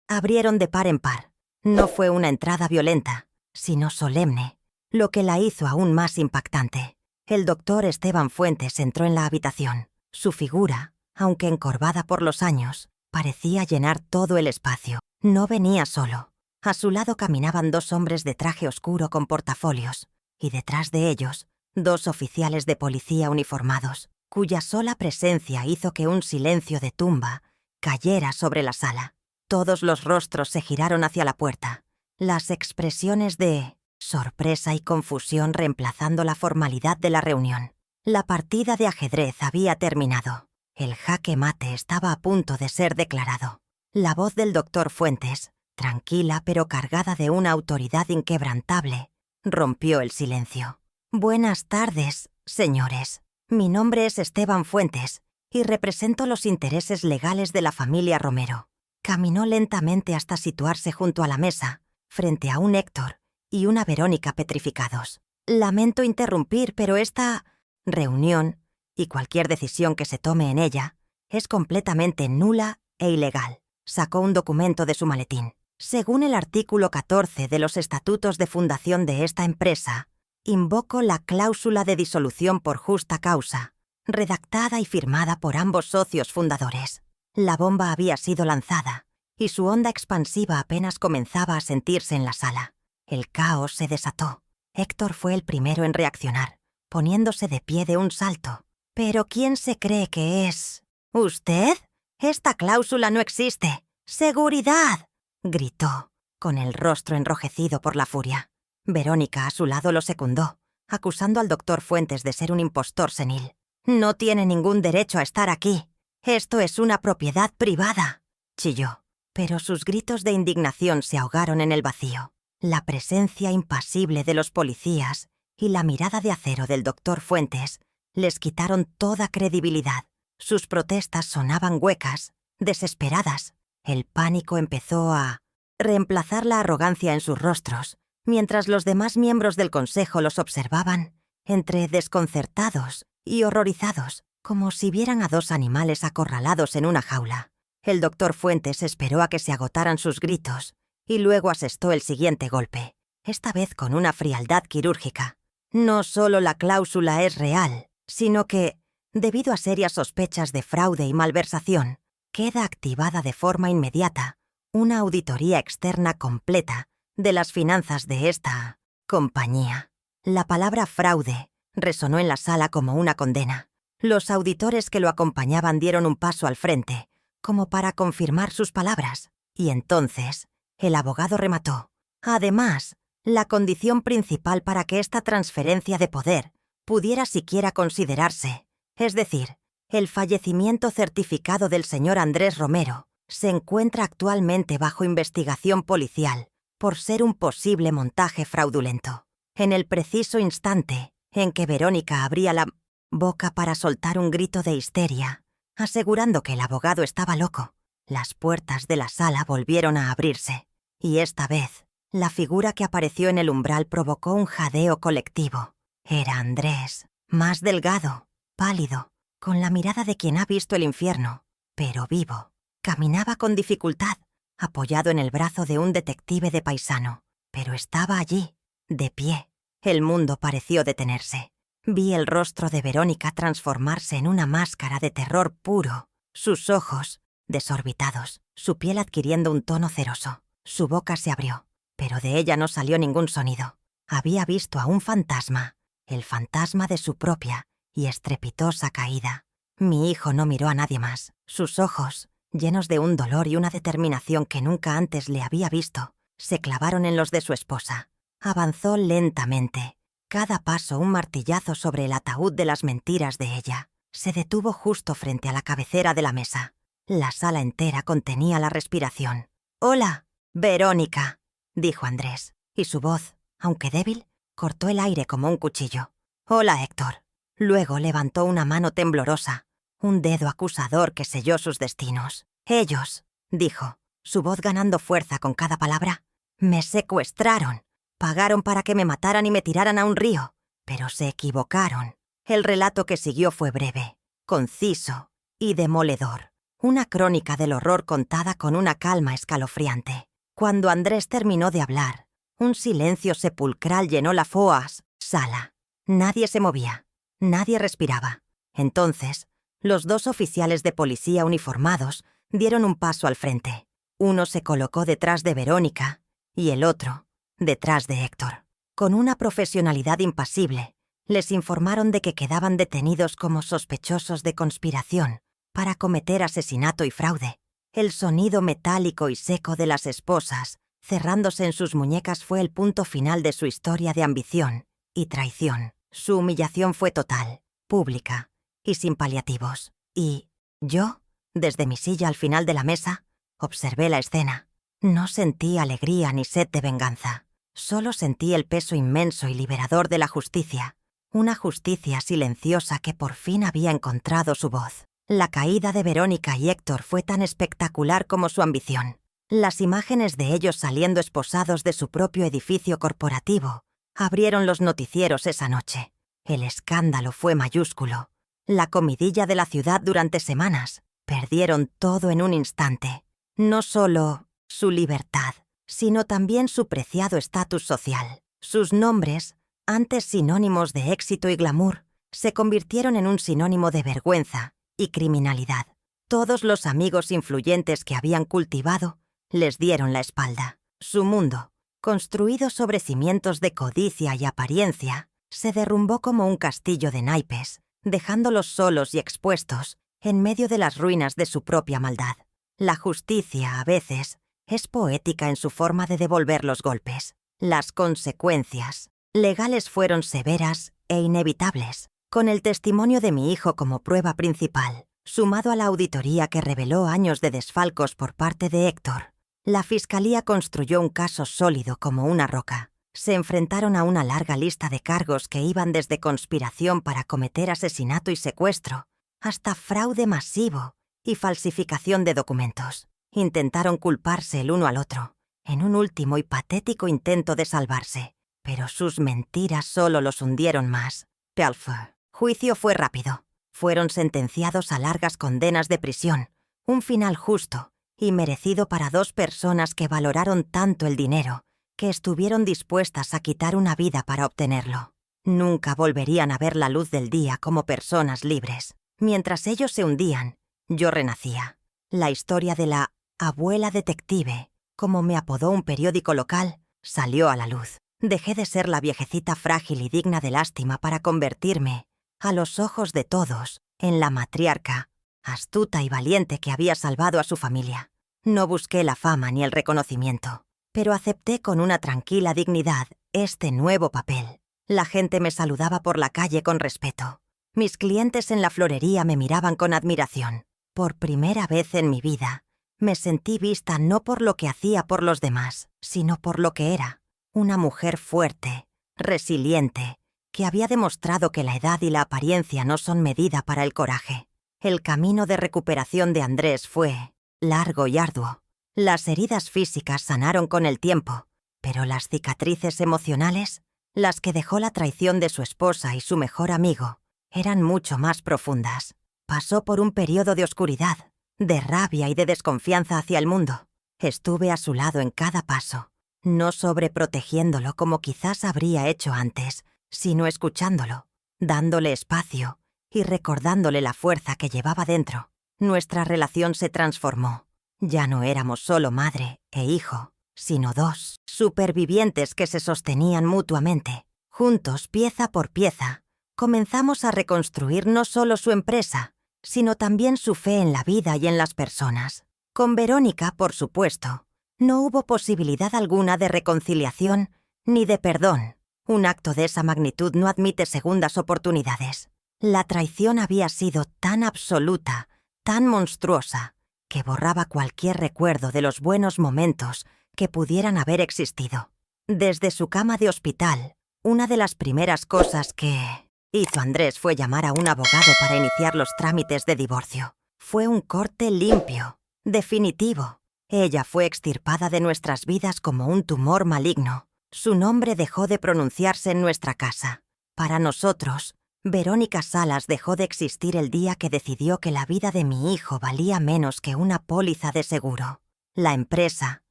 Speaker 1: abrieron de par en par. No fue una entrada violenta, sino solemne, lo que la hizo aún más impactante. El doctor Esteban Fuentes entró en la habitación. Su figura, aunque encorvada por los años, parecía llenar todo el espacio. No venía solo. A su lado caminaban dos hombres de traje oscuro con portafolios, y detrás de ellos, dos oficiales de policía uniformados, cuya sola presencia hizo que un silencio de tumba cayera sobre la sala. Todos los rostros se giraron hacia la puerta, las expresiones de sorpresa y confusión reemplazando la formalidad de la reunión. La partida de ajedrez había terminado. El jaque mate estaba a punto de ser declarado. La voz del doctor Fuentes tranquila pero cargada de una autoridad inquebrantable, rompió el silencio. Buenas tardes, señores. Mi nombre es Esteban Fuentes y represento los intereses legales de la familia Romero. Caminó lentamente hasta situarse junto a la mesa, frente a un Héctor y una Verónica petrificados. Lamento interrumpir, pero esta reunión, y cualquier decisión que se tome en ella, es completamente nula e ilegal. Sacó un documento de su maletín. Según el artículo 14 de los estatutos de fundación de esta empresa, invoco la cláusula de disolución por justa causa, redactada y firmada por ambos socios fundadores. La bomba había sido lanzada, y su onda expansiva apenas comenzaba a sentirse en la sala. El caos se desató. Héctor fue el primero en reaccionar, poniéndose de pie de un salto. ¿Pero quién se cree que es? ¿Usted? Esta cláusula no existe. ¡Seguridad!, gritó, con el rostro enrojecido por la furia. Verónica a su lado lo secundó, acusando al doctor Fuentes de ser un impostor senil. «No tiene ningún derecho a estar aquí. Esto es una propiedad privada», chilló. Pero sus gritos de indignación se ahogaron en el vacío. La presencia impasible de los policías y la mirada de acero del doctor Fuentes les quitaron toda credibilidad. Sus protestas sonaban huecas, desesperadas. El pánico empezó a reemplazar la arrogancia en sus rostros, mientras los demás miembros del consejo los observaban, entre desconcertados y horrorizados, como si vieran a dos animales acorralados en una jaula. El doctor Fuentes esperó a que se agotaran sus gritos y luego asestó el siguiente golpe, esta vez con una frialdad quirúrgica. No solo la cláusula es real, sino que, debido a serias sospechas de fraude y malversación, queda activada de forma inmediata una auditoría externa completa de las finanzas de esta compañía. La palabra fraude resonó en la sala como una condena. Los auditores que lo acompañaban dieron un paso al frente, como para confirmar sus palabras, y entonces el abogado remató. Además, la condición principal para que esta transferencia de poder pudiera siquiera considerarse, es decir, el fallecimiento certificado del señor Andrés Romero, se encuentra actualmente bajo investigación policial por ser un posible montaje fraudulento. En el preciso instante en que Verónica abría la boca para soltar un grito de histeria, asegurando que el abogado estaba loco, las puertas de la sala volvieron a abrirse, y esta vez, la figura que apareció en el umbral provocó un jadeo colectivo. Era Andrés, más delgado, pálido, con la mirada de quien ha visto el infierno, pero vivo. Caminaba con dificultad, apoyado en el brazo de un detective de paisano, pero estaba allí, de pie. El mundo pareció detenerse. Vi el rostro de Verónica transformarse en una máscara de terror puro, sus ojos desorbitados, su piel adquiriendo un tono ceroso. Su boca se abrió, pero de ella no salió ningún sonido. Había visto a un fantasma, el fantasma de su propia y estrepitosa caída. Mi hijo no miró a nadie más. Sus ojos, llenos de un dolor y una determinación que nunca antes le había visto, se clavaron en los de su esposa. Avanzó lentamente, cada paso un martillazo sobre el ataúd de las mentiras de ella. Se detuvo justo frente a la cabecera de la mesa. La sala entera contenía la respiración. «Hola, Verónica», dijo Andrés, y su voz, aunque débil, cortó el aire como un cuchillo. «Hola, Héctor». Luego levantó una mano temblorosa, un dedo acusador que selló sus destinos. «Ellos», dijo, su voz ganando fuerza con cada palabra, «me secuestraron. Pagaron para que me mataran y me tiraran a un río, pero se equivocaron». El relato que siguió fue breve, conciso y demoledor. Una crónica del horror contada con una calma escalofriante. Cuando Andrés terminó de hablar, un silencio sepulcral llenó la foas sala. Nadie se movía, nadie respiraba. Entonces, los dos oficiales de policía uniformados dieron un paso al frente. Uno se colocó detrás de Verónica y el otro detrás de Héctor. Con una profesionalidad impasible, les informaron de que quedaban detenidos como sospechosos de conspiración para cometer asesinato y fraude. El sonido metálico y seco de las esposas, cerrándose en sus muñecas, fue el punto final de su historia de ambición y traición. Su humillación fue total, pública y sin paliativos. Y yo, desde mi silla al final de la mesa, observé la escena. No sentí alegría ni sed de venganza. Solo sentí el peso inmenso y liberador de la justicia. Una justicia silenciosa que por fin había encontrado su voz. La caída de Verónica y Héctor fue tan espectacular como su ambición. Las imágenes de ellos saliendo esposados de su propio edificio corporativo abrieron los noticieros esa noche. El escándalo fue mayúsculo. La comidilla de la ciudad durante semanas. Perdieron todo en un instante. No solo su libertad, sino también su preciado estatus social. Sus nombres, antes sinónimos de éxito y glamour, se convirtieron en un sinónimo de vergüenza y criminalidad. Todos los amigos influyentes que habían cultivado les dieron la espalda. Su mundo, construido sobre cimientos de codicia y apariencia, se derrumbó como un castillo de naipes, dejándolos solos y expuestos en medio de las ruinas de su propia maldad. La justicia, a veces, es poética en su forma de devolver los golpes. Las consecuencias legales fueron severas e inevitables, con el testimonio de mi hijo como prueba principal, sumado a la auditoría que reveló años de desfalcos por parte de Héctor. La fiscalía construyó un caso sólido como una roca. Se enfrentaron a una larga lista de cargos que iban desde conspiración para cometer asesinato y secuestro, hasta fraude masivo y falsificación de documentos. Intentaron culparse el uno al otro, en un último y patético intento de salvarse, pero sus mentiras solo los hundieron más. Pelfer. Juicio fue rápido. Fueron sentenciados a largas condenas de prisión, un final justo y merecido para dos personas que valoraron tanto el dinero, que estuvieron dispuestas a quitar una vida para obtenerlo. Nunca volverían a ver la luz del día como personas libres. Mientras ellos se hundían, yo renacía. La historia de la abuela detective, como me apodó un periódico local, salió a la luz. Dejé de ser la viejecita frágil y digna de lástima para convertirme, a los ojos de todos, en la matriarca, astuta y valiente que había salvado a su familia. No busqué la fama ni el reconocimiento, pero acepté con una tranquila dignidad este nuevo papel. La gente me saludaba por la calle con respeto. Mis clientes en la florería me miraban con admiración. Por primera vez en mi vida, me sentí vista no por lo que hacía por los demás, sino por lo que era. Una mujer fuerte, resiliente, que había demostrado que la edad y la apariencia no son medida para el coraje. El camino de recuperación de Andrés fue largo y arduo. Las heridas físicas sanaron con el tiempo, pero las cicatrices emocionales, las que dejó la traición de su esposa y su mejor amigo, eran mucho más profundas. Pasó por un periodo de oscuridad, de rabia y de desconfianza hacia el mundo. Estuve a su lado en cada paso, no sobreprotegiéndolo como quizás habría hecho antes, sino escuchándolo, dándole espacio y recordándole la fuerza que llevaba dentro. Nuestra relación se transformó. Ya no éramos solo madre e hijo, sino dos supervivientes que se sostenían mutuamente. Juntos, pieza por pieza, comenzamos a reconstruir no solo su empresa, sino también su fe en la vida y en las personas. Con Verónica, por supuesto, no hubo posibilidad alguna de reconciliación ni de perdón. Un acto de esa magnitud no admite segundas oportunidades. La traición había sido tan absoluta, tan monstruosa, que borraba cualquier recuerdo de los buenos momentos que pudieran haber existido. Desde su cama de hospital, una de las primeras cosas que hizo Andrés fue llamar a un abogado para iniciar los trámites de divorcio. Fue un corte limpio, definitivo. Ella fue extirpada de nuestras vidas como un tumor maligno. Su nombre dejó de pronunciarse en nuestra casa. Para nosotros, Verónica Salas dejó de existir el día que decidió que la vida de mi hijo valía menos que una póliza de seguro. La empresa,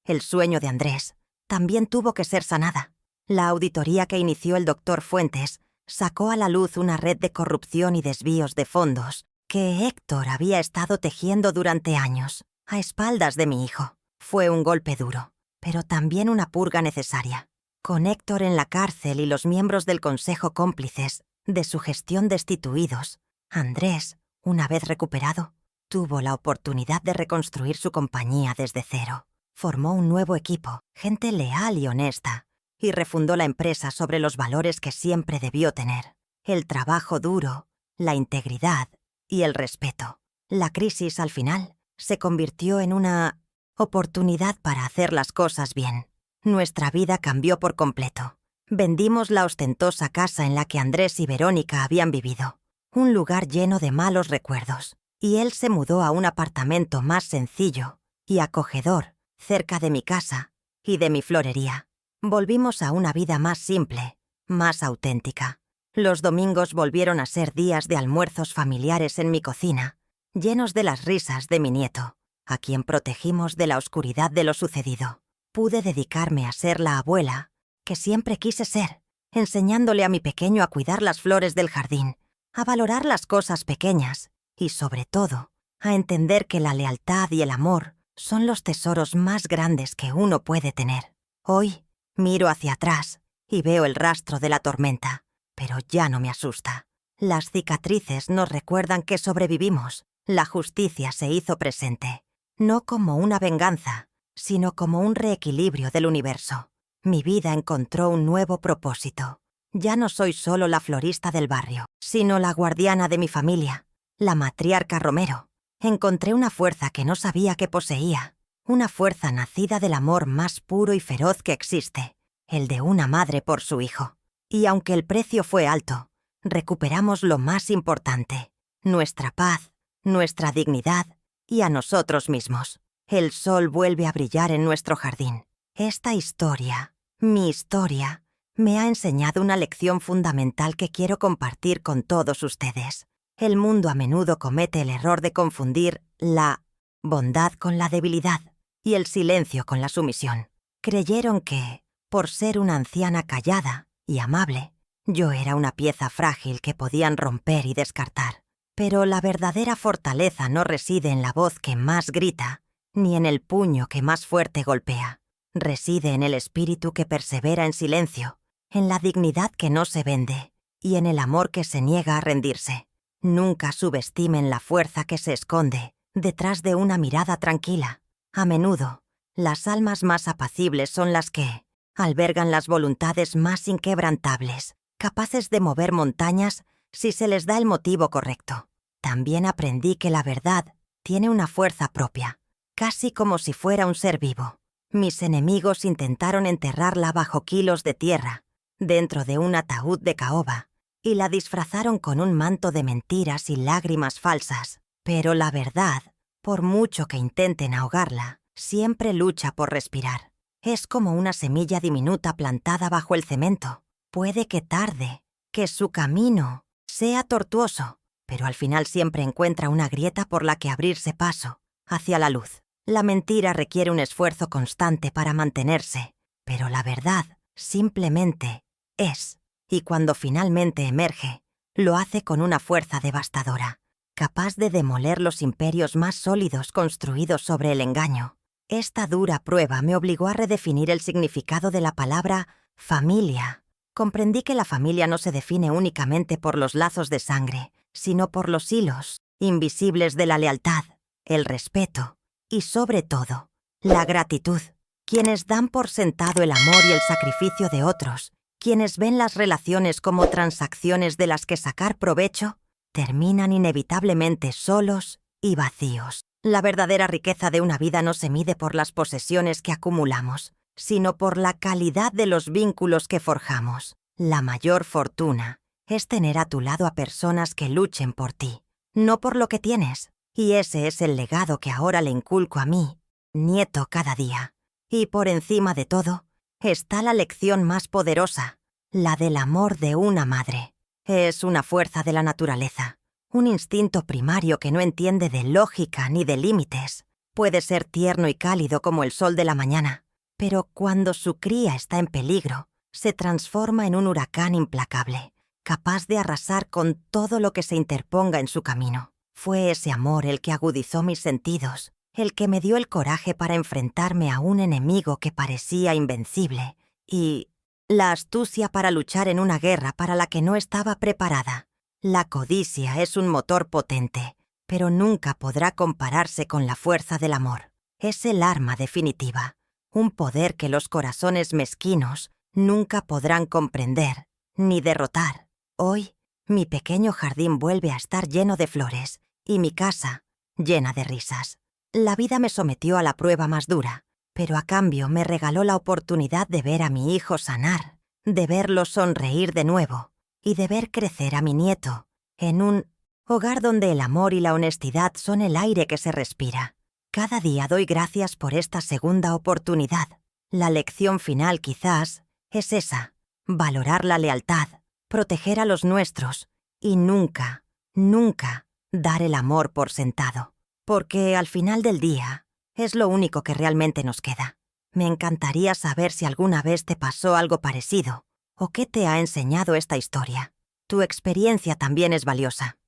Speaker 1: el sueño de Andrés, también tuvo que ser sanada. La auditoría que inició el doctor Fuentes sacó a la luz una red de corrupción y desvíos de fondos que Héctor había estado tejiendo durante años, a espaldas de mi hijo. Fue un golpe duro, pero también una purga necesaria. Con Héctor en la cárcel y los miembros del consejo cómplices de su gestión destituidos, Andrés, una vez recuperado, tuvo la oportunidad de reconstruir su compañía desde cero. Formó un nuevo equipo, gente leal y honesta, y refundó la empresa sobre los valores que siempre debió tener: el trabajo duro, la integridad y el respeto. La crisis, al final, se convirtió en una oportunidad para hacer las cosas bien. Nuestra vida cambió por completo. Vendimos la ostentosa casa en la que Andrés y Verónica habían vivido, un lugar lleno de malos recuerdos, y él se mudó a un apartamento más sencillo y acogedor, cerca de mi casa y de mi florería. Volvimos a una vida más simple, más auténtica. Los domingos volvieron a ser días de almuerzos familiares en mi cocina, llenos de las risas de mi nieto, a quien protegimos de la oscuridad de lo sucedido. Pude dedicarme a ser la abuela que siempre quise ser, enseñándole a mi pequeño a cuidar las flores del jardín, a valorar las cosas pequeñas y, sobre todo, a entender que la lealtad y el amor son los tesoros más grandes que uno puede tener. Hoy miro hacia atrás y veo el rastro de la tormenta, pero ya no me asusta. Las cicatrices nos recuerdan que sobrevivimos. La justicia se hizo presente, no como una venganza, sino como un reequilibrio del universo. Mi vida encontró un nuevo propósito. Ya no soy solo la florista del barrio, sino la guardiana de mi familia, la matriarca Romero. Encontré una fuerza que no sabía que poseía, una fuerza nacida del amor más puro y feroz que existe, el de una madre por su hijo. Y aunque el precio fue alto, recuperamos lo más importante, nuestra paz, nuestra dignidad y a nosotros mismos. El sol vuelve a brillar en nuestro jardín. Esta historia, mi historia, me ha enseñado una lección fundamental que quiero compartir con todos ustedes. El mundo a menudo comete el error de confundir la bondad con la debilidad y el silencio con la sumisión. Creyeron que, por ser una anciana callada y amable, yo era una pieza frágil que podían romper y descartar. Pero la verdadera fortaleza no reside en la voz que más grita, ni en el puño que más fuerte golpea. Reside en el espíritu que persevera en silencio, en la dignidad que no se vende y en el amor que se niega a rendirse. Nunca subestimen la fuerza que se esconde detrás de una mirada tranquila. A menudo, las almas más apacibles son las que albergan las voluntades más inquebrantables, capaces de mover montañas si se les da el motivo correcto. También aprendí que la verdad tiene una fuerza propia, casi como si fuera un ser vivo. Mis enemigos intentaron enterrarla bajo kilos de tierra, dentro de un ataúd de caoba, y la disfrazaron con un manto de mentiras y lágrimas falsas. Pero la verdad, por mucho que intenten ahogarla, siempre lucha por respirar. Es como una semilla diminuta plantada bajo el cemento. Puede que tarde, que su camino sea tortuoso, pero al final siempre encuentra una grieta por la que abrirse paso hacia la luz. La mentira requiere un esfuerzo constante para mantenerse, pero la verdad simplemente es, y cuando finalmente emerge, lo hace con una fuerza devastadora, capaz de demoler los imperios más sólidos construidos sobre el engaño. Esta dura prueba me obligó a redefinir el significado de la palabra familia. Comprendí que la familia no se define únicamente por los lazos de sangre, sino por los hilos invisibles de la lealtad, el respeto y, sobre todo, la gratitud. Quienes dan por sentado el amor y el sacrificio de otros, quienes ven las relaciones como transacciones de las que sacar provecho, terminan inevitablemente solos y vacíos. La verdadera riqueza de una vida no se mide por las posesiones que acumulamos, sino por la calidad de los vínculos que forjamos. La mayor fortuna es tener a tu lado a personas que luchen por ti, no por lo que tienes. Y ese es el legado que ahora le inculco a mi nieto cada día. Y por encima de todo, está la lección más poderosa, la del amor de una madre. Es una fuerza de la naturaleza, un instinto primario que no entiende de lógica ni de límites. Puede ser tierno y cálido como el sol de la mañana, pero cuando su cría está en peligro, se transforma en un huracán implacable, capaz de arrasar con todo lo que se interponga en su camino. Fue ese amor el que agudizó mis sentidos, el que me dio el coraje para enfrentarme a un enemigo que parecía invencible, y la astucia para luchar en una guerra para la que no estaba preparada. La codicia es un motor potente, pero nunca podrá compararse con la fuerza del amor. Es el arma definitiva, un poder que los corazones mezquinos nunca podrán comprender ni derrotar. Hoy, mi pequeño jardín vuelve a estar lleno de flores y mi casa llena de risas. La vida me sometió a la prueba más dura, pero a cambio me regaló la oportunidad de ver a mi hijo sanar, de verlo sonreír de nuevo y de ver crecer a mi nieto en un hogar donde el amor y la honestidad son el aire que se respira. Cada día doy gracias por esta segunda oportunidad. La lección final, quizás, es esa: valorar la lealtad, proteger a los nuestros y nunca, nunca dar el amor por sentado. Porque al final del día es lo único que realmente nos queda. Me encantaría saber si alguna vez te pasó algo parecido o qué te ha enseñado esta historia. Tu experiencia también es valiosa.